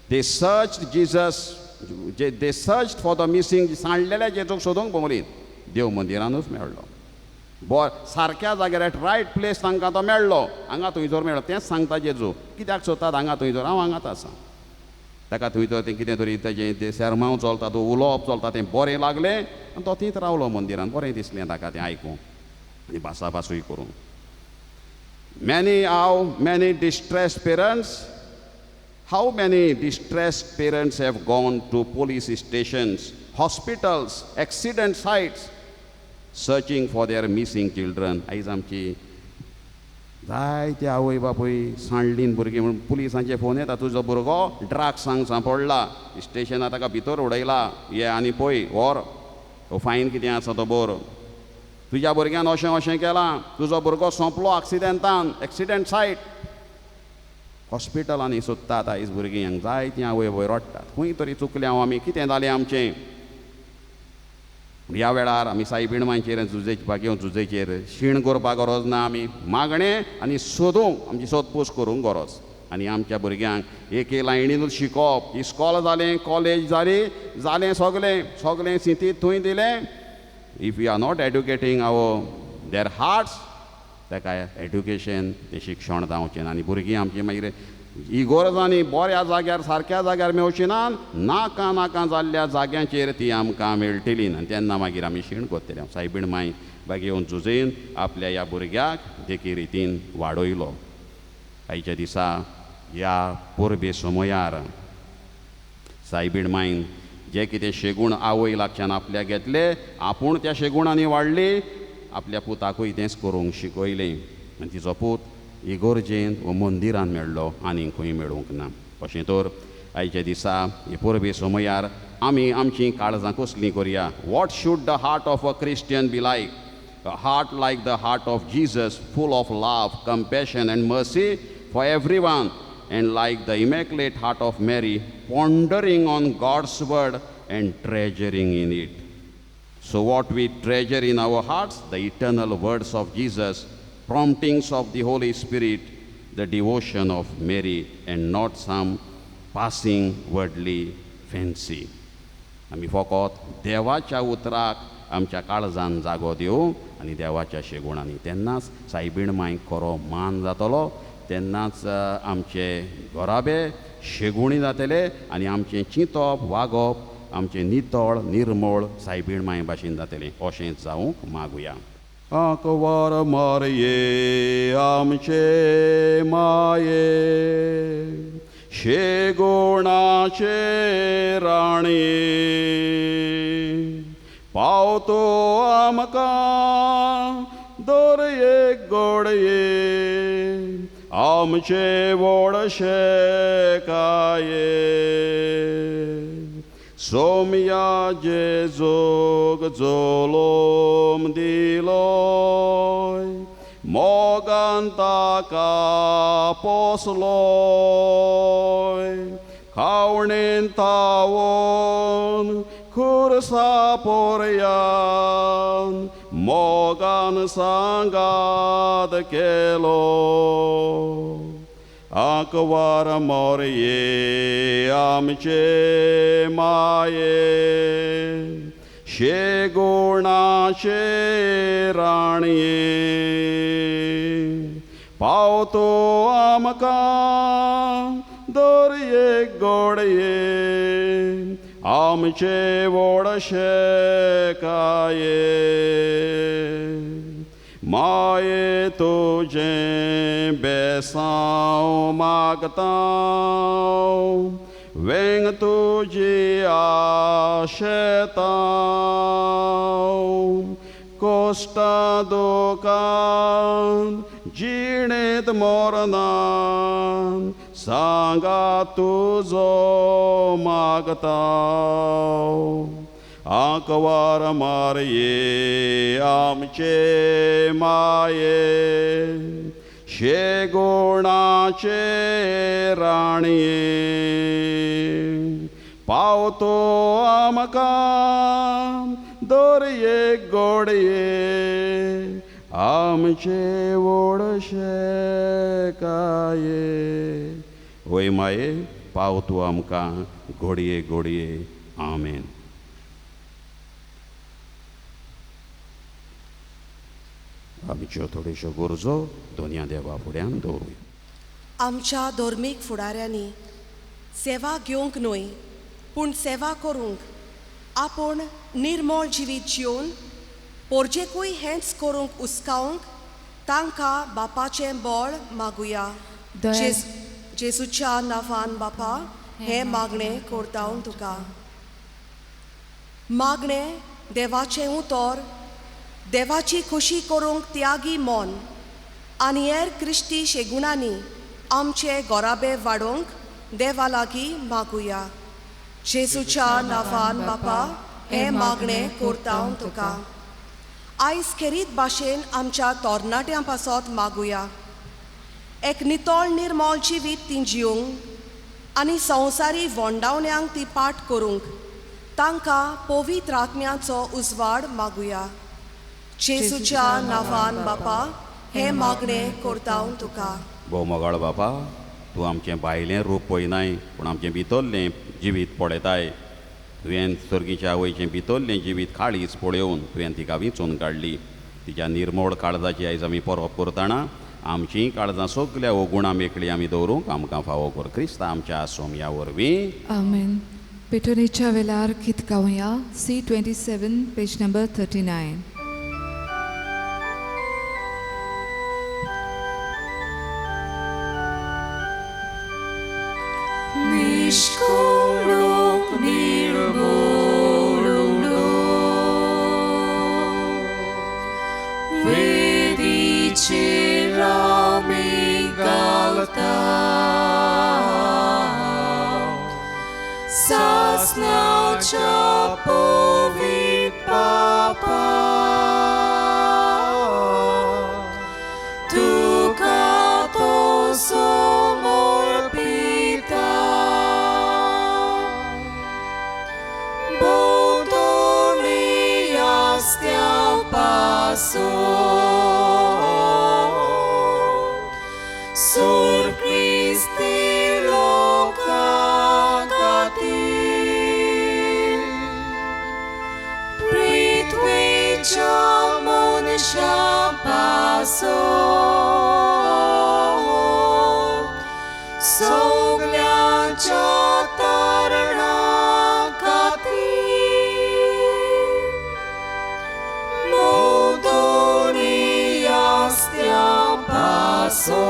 they search Jesus, they search for the missing, सांडलेल्या जेजूक सोदूंक भोंवलीत, देव मंदिरानूच मेळ्ळो. सारक्या जाग्यार एट रायट प्लेस तांकां तो मेळ्ळो, हांगा थंयसर मेळ्ळो. तेंच सांगता जेजू, कित्याक सोदतात हांगा थंयसर, हांव हांगाच आसा. ताका थंयसर तें कितें तरी तेजें सेर्मांव चलता, तो उलोवप चलता, तें बरें लागलें आनी तो थंयच रावलो मंदिरान. बरें दिसलें ताका तें आयकूंक आनी भासाभासूय करूंक. many distressed parents, how many distressed parents have gone to police stations, hospitals, accident sites, searching for their missing children. आयज आमची जायते आवय बापूय सांडलीन भुरगीं म्हणून पुलिसांचे फोन येता, तुजो भुरगो ड्रग्सांक सांपडला, स्टेशनार ताका भितर उडयला, ये आनी पळय व्हर, हो फायन कितें आसा तो भर, तुज्या भुरग्यान अशें अशें केलां, तुजो भुरगो सोंपलो एक्सिडेंटान, एक्सिडेंट सायट. हॉस्पिटलांनी सोदतात आयज भुरगीं, जायतीं आवय बापूय रडटात, खंय तरी चुकलें हांव, आमी कितें जालें आमचें. ह्या वेळार आमी सायबिणमांचेर झुजपाक येवन झुजेचेर शीण करपाक गरज ना. आमी मागणें आनी सोदूंक, आमची सोदपूस करूंक गरज. आनी आमच्या भुरग्यांक एके लायणीनूच शिकोवप. इस्कॉल जालें, कॉलेज जाली, जालें सगलें सिटींत थंय दिलें. If you are not educating their hearts, ताका एड्युकेशन, तें शिक्षण जावचें ना. आनी भुरगीं आमची मागीर इगोर्जांनी बऱ्या जाग्यार, सारक्या जाग्यार मेवची ना, नाका नाका जाल्ल्या जाग्यांचेर ती आमकां मेळटलीं. आनी तेन्ना मागीर आमी शीण कोत्तले. सायबीण मांय बागी येवन झुजयन आपल्या ह्या भुरग्याक देखी रितीन वाडयलो. आयच्या दिसा ह्या परबे समयार सायबीण मांयन जे कितें शेगूण आवय लागच्यान आपल्याक घेतले, आपूण त्या शेगुणांनी वाडली, आपल्या पुताकूय तेंच करूंक शिकयलें. आनी तिचो पूत इगोर्जेन वो मंदिरान मेळ्ळो, आनी खंय मेळूंक ना. अशें तर आयच्या दिसा हे परबे समयार आमी आमचीं काळजां कसलीं करया. What should the heart of a Christian be like? A heart like the heart of Jesus, full of love, compassion and mercy for everyone, and like the immaculate heart of Mary, pondering on God's word and treasuring in it. So what we treasure in our hearts? The eternal words of Jesus, promptings of the Holy Spirit, the devotion of Mary, and not some passing worldly fancy. आमी फकत देवाच्या उतराक आमच्या काळजान जागो दिवं आनी देवाच्या शेगुणांनी. तेन्नाच सायबीण मांयक खरो मान जातलो, तेन्नाच आमचे घोराबे शेगुणी जातले आनी आमचें चिंतप वागप आमचें नितळ निर्मळ सायबीण मांय भाशेन जातलें. अशेंच जावंक मागुया. आंकवार मारये आमचे माये, शेगुणाचे राणी, पावतो आमकां दर एक घोडये आमचे व्हडशे काये सोमया जेजूक जोलोम दिलोय मोगान ताका पोसलोय खावणेन तावोन खुर्सा पोरयान मोगान सांगाद केलो आंकवार मोरये आमचे माये शेगुणाचे राणये पावतो आमकां दर एक घोडये आमचे व्हडशे काये माये तुजें बेसांव मागतां वेंग तुजी आशेतां कोश्टा दुखान जिणेंत मोरनान सांगा तुजो मागतां आंकवार मारये आमचे माये शेगुणाचे राणये पावतो आमकां दर एक घोडये आमचे व्हडशे काये वय माये पावतो आमकां घोडये घोडये आमेन. आमच्यो थोड्योश्यो गरजो दोनया देवा फुड्यान दवरूया. आमच्या धर्मीक फुडाऱ्यांनी सेवा घेवंक न्हय पूण सेवा करूंक आपूण निर्मळ जिवीत जिवन पोरजेकूय हेंच करूंक उस्कावंक तांकां बापाचें बळ मागुया. जेजूच्या नांवान बापा हें मागणें करता हांव तुका. मागणें देवाचें उतर देवाची खुशी करूंक त्यागी मोन आनी हेर क्रिस्ती शेगुणांनी आमचे गोराबे वाडोवंक देवा लागीं मागुया. जेजूच्या नांवान बापा हें मागणें करता हांव तुका. आयज खेरीत भाशेन आमच्या तरणाट्यां पासत मागुया. एक नितळ निर्मळ जिवीत तीं जिवंक आनी संवसारी वोंडावण्यांक ती पाट करूंक तांकां पवित्र आत्म्याचो उजवाड मागुया. जेजूच्या नांवान बापा हें मागणें करता हांव तुका. भोव मोगाळ बापा तूं आमचें भायलें रूप पळयनाय पूण आमचें भितरलें जिवीत पळयताय. तुवें सर्गीच्या आवयचें भितरलें जिवीत काळीज पळोवन तुवें तिका वेंचून काडली. तिच्या निर्मळ काळजाची आयज आमी परब करतना आमचीं काळजां सगल्या ओगुणां मेकळी आमी दवरूंक आमकां फावो कर. क्रिस्त आमच्या सोमया वरवीं आमेन. पेटोनेच्या वेळार गीत गावया. C27 page number 39. Nishkolok nirgolulo Vedice rami galta Sasnacha povit papa Tukato somor pita Still paso sur Christi loca gati pritwi jamon shapaso soglia chatarna gati paso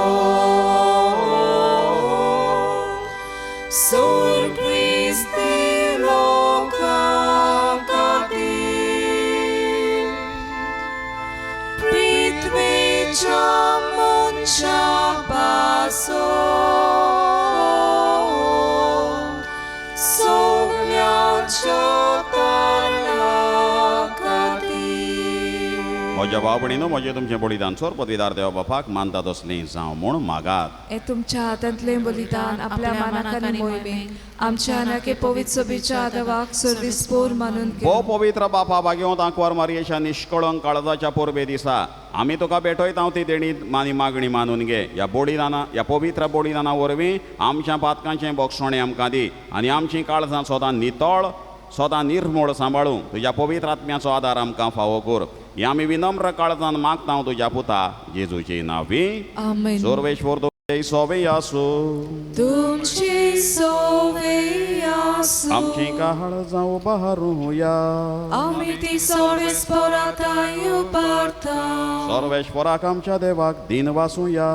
sur Christi loca gati गादीच्या मनशा पासो सोगल्याच्या तरला खातीर म्हज्या भाव भयणीनो म्हजें तुमचें बलिदान सोर पदवीदार देवा बापाक मानता तसलें जावं म्हूण मागात. हे तुमच्या हातांतलें बलिदान आपल्या मनाक आनी मोहिमेक आमच्या आनाके पवित्र सभेच्या आदवाक सर्दीसपोर मानून भो पवित्र बापा भाग्यवंत आंकवार मारयेच्या निश्कळंक काळजाच्या पोरबे दिसा आमी तुका भेटयता ती देणी आनी मागणी मानून घे. ह्या पवित्र बलिदाना वरवीं आमच्या पातकांचें बोगसोणें आमकां दी आनी आमचीं काळजां सदां नितळ सदां निर्मळ सांबाळूं तुज्या पवित्र आत्म्याचो आदार आमकां फावो कर. हें आमी विनम्र काळजान मागता हांव तुज्या पुता जेजूचे नांवी. आमेन. सर्वेश्वर तुमचे सोवे आसूं. तुमची सोवे आसूं आमची काळजां उबारूया. आमी ती सर्वेस्पराताय उबारता सर्वेश्वराक आमच्या देवाक दिन वासूया.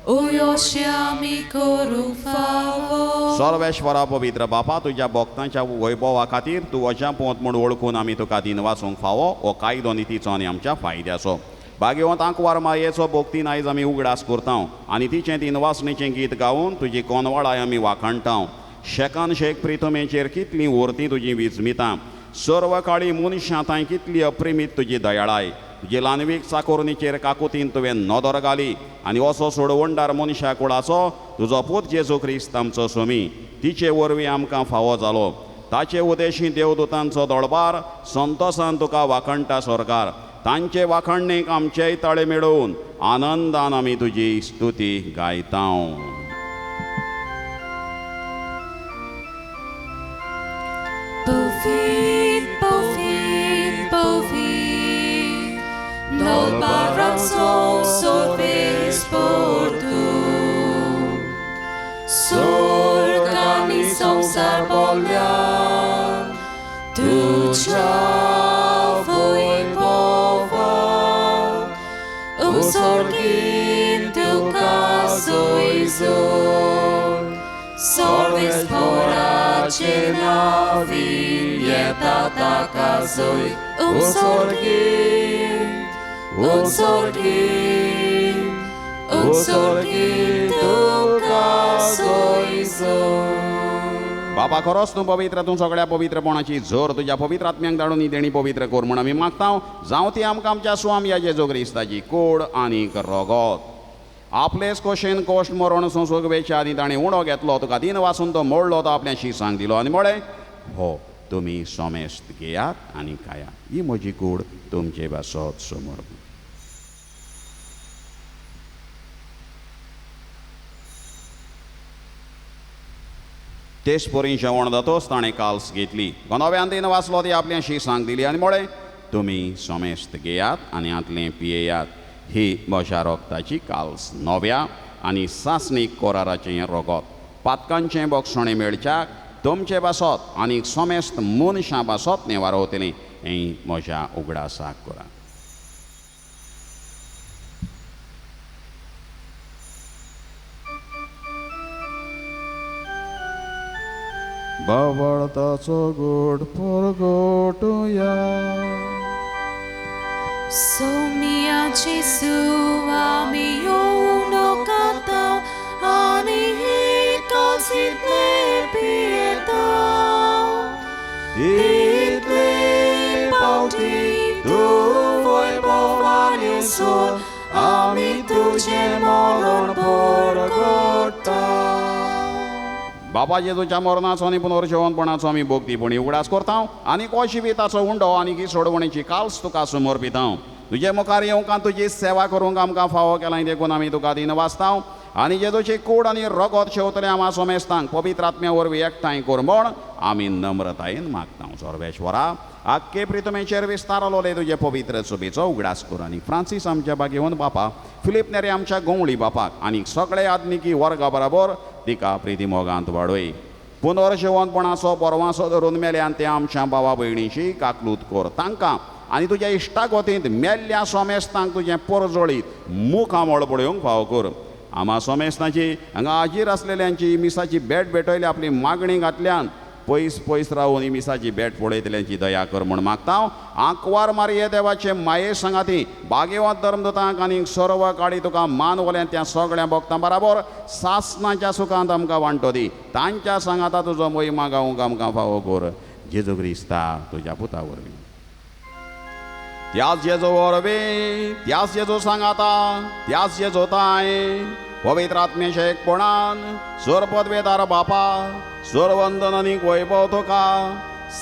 उयोशे आमी करूंक फावो सर्वेश्वरा पवित्र बापा तुज्या भक्तांच्या वैभवा खातीर तूं वचन पोवत म्हूण वळखून आमी तुका दिन वाचूंक फावो हो कायदो नितीचो आनी आमच्या फायद्याचो. भाग्यवंत आंकवार मायेचो भोगतीन आयज आमी उगडास करता आनी तिचें दिनवासणेचें गीत गावून तुजी कोनवाळाय आमी वाखणटा. शेकान शेक प्रितमेचेर कितलीं वर्तीं तुजीं विजमितां. सर्व काळी मनशांताय कितली अप्रिमीत तुजी दयाळाय. तुजे ल्हानवीक चाकोरणीचेर काकुतीन तुवें नदर घाली आनी असो सोडवणदार मनशा कुळाचो तुजो पूत जेजू क्रिस्त आमचो स्वामी तिचे वरवीं आमकां फावो जालो. ताचे उदेशी देवदूतांचो दळबार संतोशान तुका वाखणटा सरकार. तांचे वाखणणेक आमचेय ताळे मेळोवन आनंदान आमी तुजी स्तुती गायता. Povit, povit, povit Dolbaraco sorvespor tu Sorgani संसार बोल्या तुझ्या वैभवा उसर्गीन तुका सोयजोर सर्वेस्पराचे नावी येता ताका सोय उसर्गीन तुका सोयजोर. बाबा खरोच तूं पवित्र तूं सगळ्या पवित्रपणाची झर तुज्या पवित्र आत्म्यांक धाडून ही देणी पवित्र कर म्हूण आमी मागता. जावं ती आमकां आमच्या स्वामी जेजू क्रिस्ताची कोड आनीक रगत. आपलेच कोशेन कोश्ट मरण संसोग वेचे आनी ताणें उणो घेतलो तुका दिन वाचून तो मोडलो तो आपल्या शिसांक दिलो आनी म्हळें हो तुमी सोमेस्त घेयात आनी खायात. ही म्हजी कूड तुमचे बासत समोर. तेच परी जेवण जातोच ताणें काल्स घेतली नव्यान दिन वाचलो ती आपल्या शिसांक दिली आनी म्हळें तुमी सोमेस्त घेयात आनी आतलें पियेयात. ही म्हज्या रोगताची काल्स नव्या आनी सासणीक कोराराचें रगत. पातकांचें बोगसोणें मेळच्याक तुमचे बासत आनी सोमेस्त मनशां बासत नेवारवतलीं हें म्हज्या उगडासाक करा. बावळताचो गोड परगटुया. सोमियाची सुवामी येऊन काता आणि कासितले पियेता इतले पावटी तू वैभवाने सोर आमी तुझे मरण परगटा. बाबा जेजूच्या मरणाचो आनी पुनर्जीवनपणाचो आमी भोगतीपणी उगडास करता आनी कशी बी ताचो उंडो आनी ही सोडवणेची काल्स तुका समर्पिता. तुजे मुखार येवंक तुजी सेवा करूंक आमकां फावो केला देखून आमी तुका दिन वाचता आनी जेजूची कूड आनी रगत शेवतले आम्हा सोमेस्तांक पवित्र आत्म्या वरवीं एकठांय कर म्हण आमी नम्रतायेन मागता. सर्वेश्वरा आख्खे प्रितमेचेर विस्तारलोले तुजे पवित्र सभेचो उगडास कर आनी फ्रांसीस आमच्या भाग्यवंत बापा फिलीप नेरे आमच्या गोंवळी बापाक आनी सगळे आदनिकी वर्गा बरोबर तिका प्रिती मोगांत वाडय. पुनर्जीवनपणाचो परवांसो धरून मेल्यान ते आमच्या भावा भयणीची काकलूत कर तांकां आनी तुज्या इश्टाक वतींत मेल्ल्या सोमेस्तांक तुजें परजोळीत मुखामळ पळोवंक फावो कर. आम्हा सोमेस्तांची हांगा हाजीर आसलेल्यांची मिसाची भेट भेटयली आपली मागणी घातल्यान पयस पयस रावून मिसाची बेट पळयतल्यांची दया कर म्हूण मागता आंकवार मारये देवाचे माये सांगाती भाग्यवंत धर्मदूतांक आनी सर्व काळी तुका मान वलें त्या सगळ्या भक्तां बराबर सासणाच्या सुखांत आमकां वांटो दी तांच्या सांगाता तुजो महिमा गावूंक आमकां फावो कर जेजू क्रिस्ता तुज्या पुता वरवीं त्याच जेजो वरवीं त्याच जेजो सांगाता त्याच जेजो ताय पवित्र आत्म्याच्या एकपणान स्वर पदवेदार बापा स्वर वंदन आनी वैभव तुका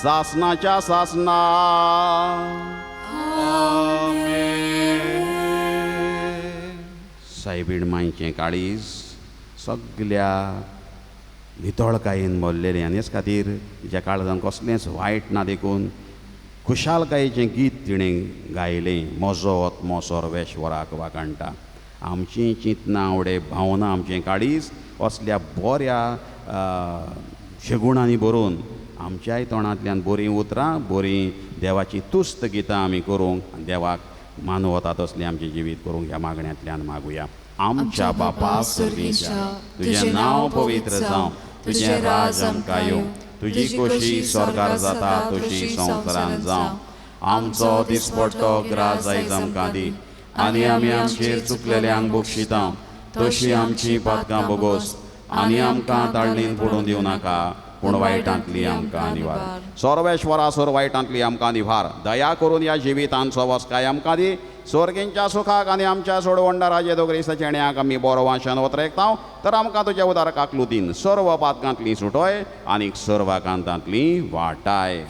सासणाच्या सासना सायबीण मांयचें काळीज सगळ्या नितळकायेन भरलेलें आनी हेच खातीर ज्या काळजान कसलेंच वायट ना देखून खुशालकायेचें गीत तिणें गायलें म्हजो आत्मो सर्वेश्वराक वाकाणटा आमची चिंतना आवडे भावना आमचें काळीज असल्या बऱ्या शेगुणांनी बरोवन आमच्याय तोंडांतल्यान बरीं उतरां बरीं देवाची तुस्त गितां आमी करूंक देवाक मानवता तसलें आमचें जिवीत करूंक ह्या मागण्यांतल्यान मागुया आमच्या बापा सुर्गीच्या तुजें नांव पवित्र जावं तुजें राज आमकां येवं तुजी खोशी स्वर्गार जाता तशी संवसारांत जावं आमचो दिसपट्टो ग्रास आयज आमकां दी आनी आमी आमचेर चुकलेल्यांक बक्षिता तशी आमची पातकां बोगोस आनी आमकां ताळणीन पडूं दिवं नाका पूण वायटांतली आमकां निवार सर्वेश्वरा सर वायटांतली आमकां निवार दया करून ह्या जिवितांचो वस्काय आमकां दी स्वर्गींच्या सुखाक आनी आमच्या सोडवंडा जेजू क्रिस्ताच्या चेण्याक आमी बरो वांशन वतरेकता तर आमकां तुज्या उदारकाक लुतीन सर्व पातकांतली सुटोय आनी सर्व कांतांतली वाटाय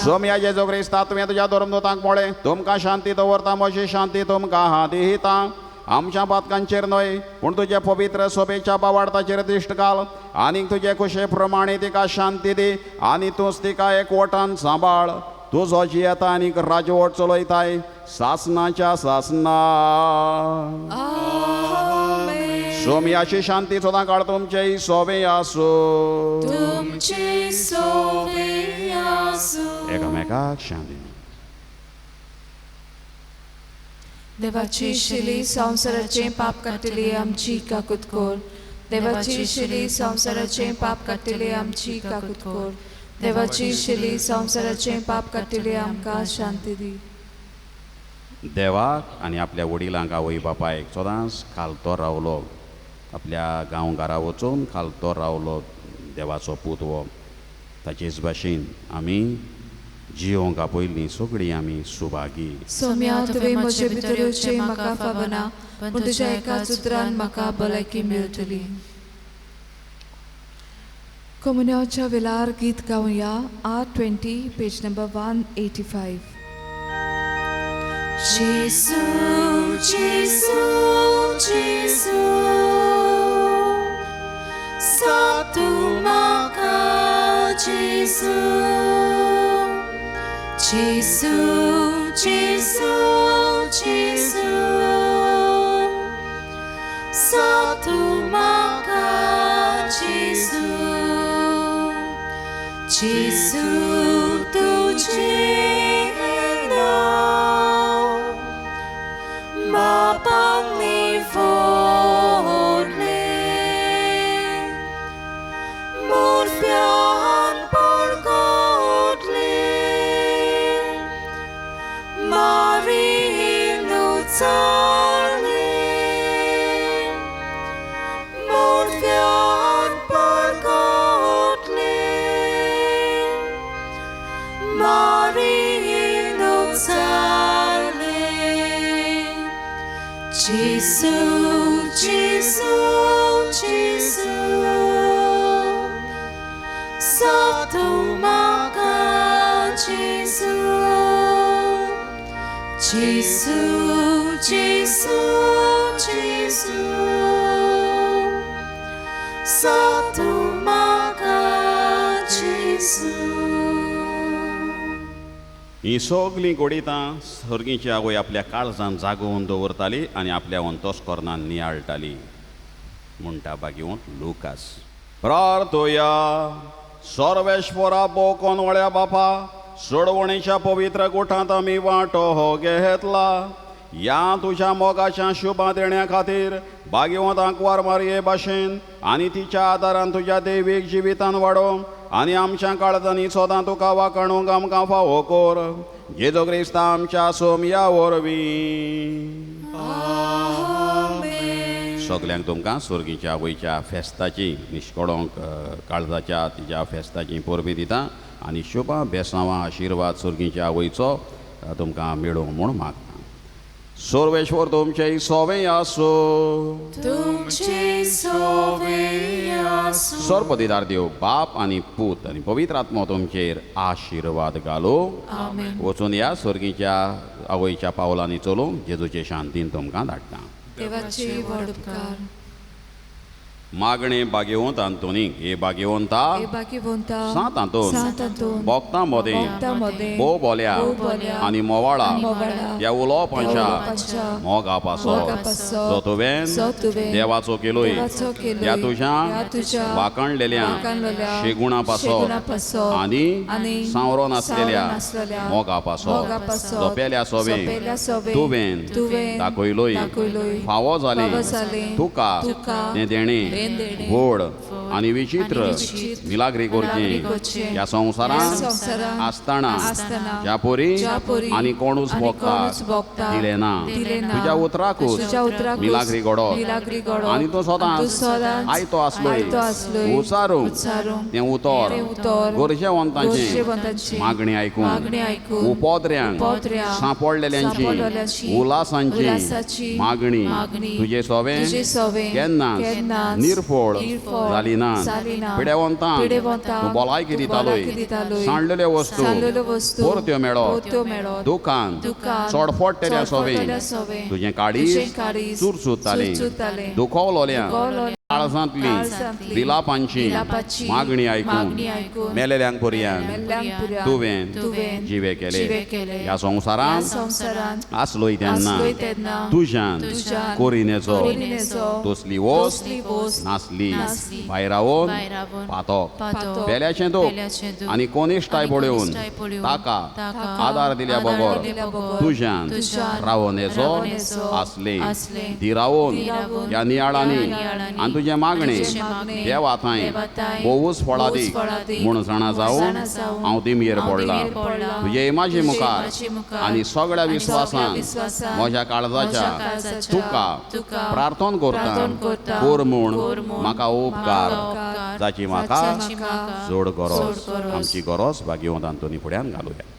सोम्या जेजू क्रिस्ता तुवें तुज्या धर्मदूतांक म्हळें तुमकां शांती दवरता म्हजी शांती तुमकां हांव दिता आमच्या पातकांचेर न्हय पूण तुज्या पवित्र सोबेच्या बावार्थाचेर दिश्ट घाल आनीक तुजे कुशे प्रमाणे तिका शांती दी आनी तूंच तिका एकवटान सांबाळ तुजो जियेता आनीक राजवट चलयताय सासणाच्या सासना सोम्याची शांती सदां काळ तुमचे सोबे आसूं एकामेकाक शांती देवाची शिली संवसाराचें पाप काडटली आमची काकूत कोर देवाची शिली संवसाराचें पाप काडटली आमची काकूत कोर देवाची शिली संवसाराचें पाप काडटली आमकां शांती दी देवाक आनी आपल्या वडिलांक आवय बापायक सदांच खालतो रावलो आपल्या गांवघरा वचून खालतो रावलो देवाचो पूत हो ताचेच भाशेन आमी जियोंक पयलीं सगळीं आमी सुभागी सोम्या तुवें म्हजे भितर येवचें म्हाका फावना पूण तुज्या एकाच उतरान म्हाका भलायकी मेळटली कम्युनियाच्या वेळार गीत गावया R20 पेज नंबर 185 जेसू जेसू जेसू सातू म्हाका जेसू जेसू जेसू जेसू सातू म्हाका जेसू जेसू तुजें नांव बापाक निवडलें मोरप्यान पडगोटलें मारीन उचारलें मोरप्यान पडगोटलें मारीन उचारलें जेसू जेसू जेसू सातू म्हाका जेसू जेसू जेसू जेसू सातू म्हाका जेसू ही सगळीं गोडितां सर्गीची आवय आपल्या काळजान जागोवन दवरताली आनी आपल्या अंतस्करणान नियाळटाली म्हणटा भाग्यवंत लुकास प्रार्थोया सर्वेश्वरा बोकोनवळ्या बापा सोडवणेच्या पवित्र गोठांत आमी वांटो हो घेतला या तुझ्या मोगाच्या शुभा देण्या खातीर भाग्यवंतांक वार मारये भाशेन आनी तिच्या आदारान तुज्या दैवीक जिवितान वाडो आनी आमच्या काळजांनी सदां तुका वाकणूंक आमकां फावो कर. जेजू क्रिस्त आमच्या सोमया वरवीं. सगल्यांक तुमकां सुर्गीच्या आवयच्या फेस्ताची निश्कळोंक काळजाच्या तिच्या फेस्ताची परबी दिता आनी शुभा बेसांवां आशिर्वाद सुर्गीच्या आवयचो तुमकां मेळूंक म्हूण मागता. सर्वेश्वर तुमचें सोवें आसूं. तुमचे सोवे आसूं. सर्वपदीदार देव बाप आनी पूत आनी पवित्र आत्मो तुमचेर आशिर्वाद घालो. आमेन. वचून ह्या सुर्गीच्या आवयच्या पावलांनी चलूंक जेजूचे शांतीन तुमकां धाडटा. देवाचे व्हड उपकार. मागणे भाग्यवंतांतोनीक हे भाग्यवंता हे भाग्यवंता सांतांतून सांतांतून भोगतां मदें भोगतांमदें भोव बोल्या भोव बोल्या आनी मोवाळा मोवाळा ह्या उलोवपाच्या उलोवपाच्या मोगा पासो मोगापासो जो तुवें जो तुवें देवाचो केलोय देवाचो केलोय ह्या ह्या तुज्या तुज्या वाकणलेल्या वाकणलेल्या शेगुणा पासो शेगुणापासो आनी आनी सांवरो नासलेल्या सांवरो नासलेल्या मोगा पासो मोगापासो जोपेल्या सोबे जोपेल्या सोबे तुवें तुवें दाखयलोय दाखयलोय फावो फावो जालें जालें तुका तुका तें देणें देणें व्हड आनी विचित्र आनी विचित्र मिलाग्री मिलाग्री करचें करचें ह्या ह्या संवसारांत संवसारांत आसतना आसतना ज्या पोरी ज्या पोरी आनी कोणूच आनी कोणूच भोगता भोगता दिलें ना दिलें ना. तुज्या उतराकूच तुज्या उतराकूच मिलाग्री घडोवप मिलाग्री घडोवप आनी तूं आनी तूं सदांच सदांच आयतो आसलोय आयतो आसलोय उचारूंक उच्चारूंक तें उतर तें उतर गरजेवंतांचें गरजेवंतांचें मागणी मागणी आयकून आयकून उपोद्र्यांक उपोद्र्यांक सांपडलेल्यांची सांपडलेल्यांची उलासांची उलासाची मागणी मागणी तुजें सोवें तुजें सोवें केन्नाच केन्नाच निर्फळ निर्फळ जाली ना. जाली ना. पिडेवंतांक पिडेवंतांक तूं भलायकी तूं दितालोय भलायकी दितालोय. सांडलेल्यो वस्तू सांडलेल्यो वस्तू परत्यो मेळत परत्यो मेळत. दुकान दुकान चडफडटेल्या चडफडटेल्या सोबे सोबे तुजें तुजें काडीस काडीस चुरचुरतालें चुरचुरतालें. दुखवलोल्या दुखवलोल्या काळजांतली काळजांतली विलापांची विलापाची मागणी आयकून मागणी आयकून मेलेल्यांक पर्यांत मेल्ल्यांक पुर्यांत तुवें तुवें जिवे केले जिवे केले. ह्या ह्या संवसारांत संवसारांत आसलोय आसलोय तेन्ना तेन्ना तुज्यान तुज्यान कोरिनेचो कोरिनेचो तसली वस्त तसली वस्त नासली नासली. भायर रावून भायरावून पातोक पातोक पेल्याचें पेल्याचें दूख दूख आनी कोनिश्टाय आनी पळोवन कोनिश्टाय पळोवन ताका ताका आदार दिल्या आदार बगर दिल्या बगर तुज्यान तुज्यान रावोनेचो रावोनेचो आसले आसले. ती रावून ती रावून ह्या नियाळांनी ह्या नियाळांनी आनी तुजें मागणें तुजें मागणें देवाताय देवाताय बोवूच फळां दी बोवूच फळां दी म्हूण जाणा जावन जाणा जावन हांव तिमीर हांव पडला तिमीर पडला. तुजे इमाजे तुजे मुखार इमाजे मुखार आनी सगळ्या आनी विस्वासान विस्वासान म्हज्या काळजाच्या म्हज्या काळजाच्या तुका प्रार्थना प्रार्थना करता करता. कोर म्हूण कोर म्हूण म्हाका उपकार म्हाका उपकार. जाची म्हाका जाची म्हाका जोड गरज जोड गरज. आमची गरज भाग्यवंतांतोनी फुड्यान घालुया.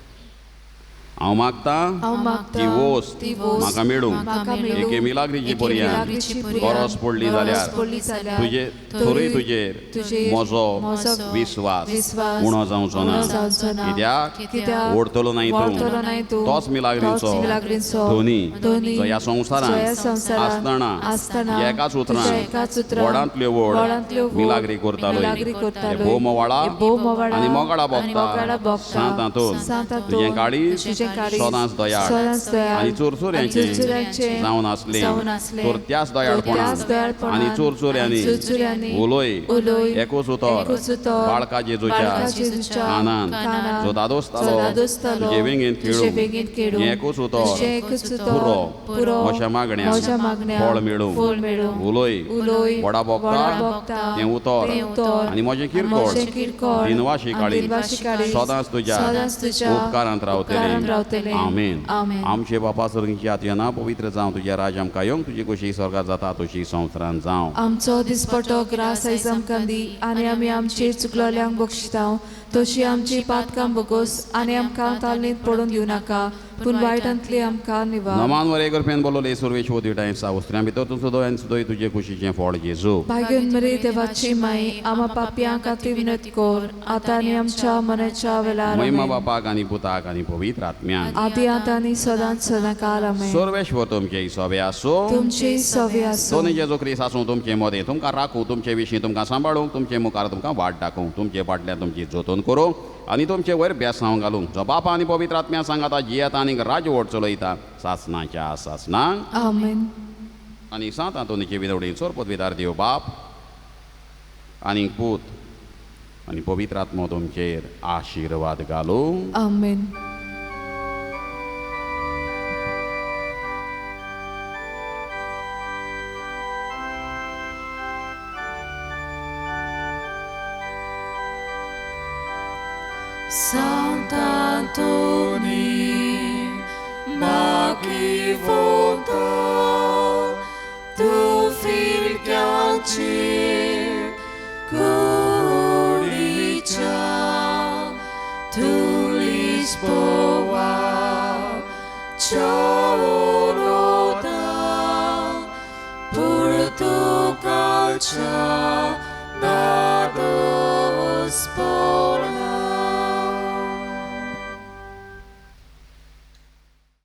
हांव मागतां हांव मागतां ती वस्त ती वस्त म्हाका मेळूंक म्हाका मेळूंक एके मिलाग्रीची एके पर्यान मिलाग्रीची पर्यान गरज पडली जाल्यार पडली जाल्यार तुजे थोरय तुजेर तुजेर म्हजो म्हजो विस्वास विस्वास उणो जावचो ना उणो जावचो ना. कित्याक कित्याक ओडतलो नाही ओडतलो नाही तूं तूं. तोच मिलाग्रीचो तोच मिलाग्रीचो धोनी धोनी जो ह्या जो ह्या संवसारांत संवसारांत आसतना एकाच तुज्या एकाच उतरान उतरान व्हडांतल्यो व्हड मिलाग्री मिलाग्री करतालो करतालो. भोव मोवाळा हे भोव मोवाळा आनी मोगाळा आनी मोगाळा भोगता भोगता. सांतांतून सांतांतून तुजें काळीज तुजें काळीज सदांच दयाळ सदांच दयाळ आनी चुरचुऱ्यांचें आनी चुरचुऱ्यांचें जावन आसलें जावन आसलें. तर त्याच तर त्याच दयाळपणान दयाळपणान आनी चुरचुऱ्यांनी आनी चुरचुऱ्यांनी उलोय उलोय एकूच उतर एकूच उतर बाळका जेजूच्या बाळका जेजूच्या कानान कानान जो दादोसतालो जो दादोसतालो तुजे वेंगेन तुजे वेंगेन खेळूंक खेळूंक हें एकूच उतर तुजें एकूच उतर पुरो पुरो म्हज्या मागण्या म्हज्या मागण्या फळ मेळूंक फळ मेळूंक उलोय उलोय वडा वडा भोगता भोगता तें उतर तें उतर आनी म्हजें म्हजें किरकोळ किरकोळ दिनवाशी आनी काळी दिनवाशी काळी सदांच तुज्या सदांच तुज्या उपकारांत उपकारांत रावतले रावतले. आमेन आमेन. आमचे बापा सर्गीची आत्यना पवित्र जावं तुज्या राज आमकां येवंक तुजी कशी स्वर्गात जाता तशी संवसारांत जावं आमचो दिसपटो ग्रास आयज आमकां दी आनी आमी आमचेर चुकलोल्यांक बक्षितांव तशी आमची पातकां बगोस आनी आमकां तालनीत पडून दिवं नाका पूण वायटांतली आमकां निवार. नमान वर एक रुपयान बोलोले सुरवेश वोदिटाय सावस्त्र्यां भितर तूं सुद्दां सुद्दां तुजे कुशीचें फळ जेजू भाग्यन मरे देवाची माई आमा पापयां खातीर विनंती कर आतां आनी आमच्या मनाच्या वेळार महिमा आमेन. बापाक आनी पुताक आनी पवित्र आत्म्यान आदी आतां आनी सदांच सदांकाल आमेन. सर्वेश्वर तुमचे सोबे आसूं तुमची सवी आसूं. दोनी जेजू क्रिस्त आसूं तुमचे मदें तुमकां राखूं तुमचे विशीं तुमकां सांबाळूंक तुमचे मुखार तुमकां वाट दाखोवंक तुमचे फाटल्यान तुमची जतन करूंक आनी तुमचे वयर बेसांव घालूंक जो बापा आनी पवित्र आत्म्या सांगाता जियेता आनी राज ओड चलयता सासणाच्या सासणांक आमेन. आनी सांत आंतोनीचे विनवडी चोर पदवीदार देव बाप आनी पूत आनी पवित्र आत्मो तुमचेर आशिर्वाद घालूं आमेन. Sant'Antonio, ma chi vota tu fil piacer, coricia, tu Lisboa,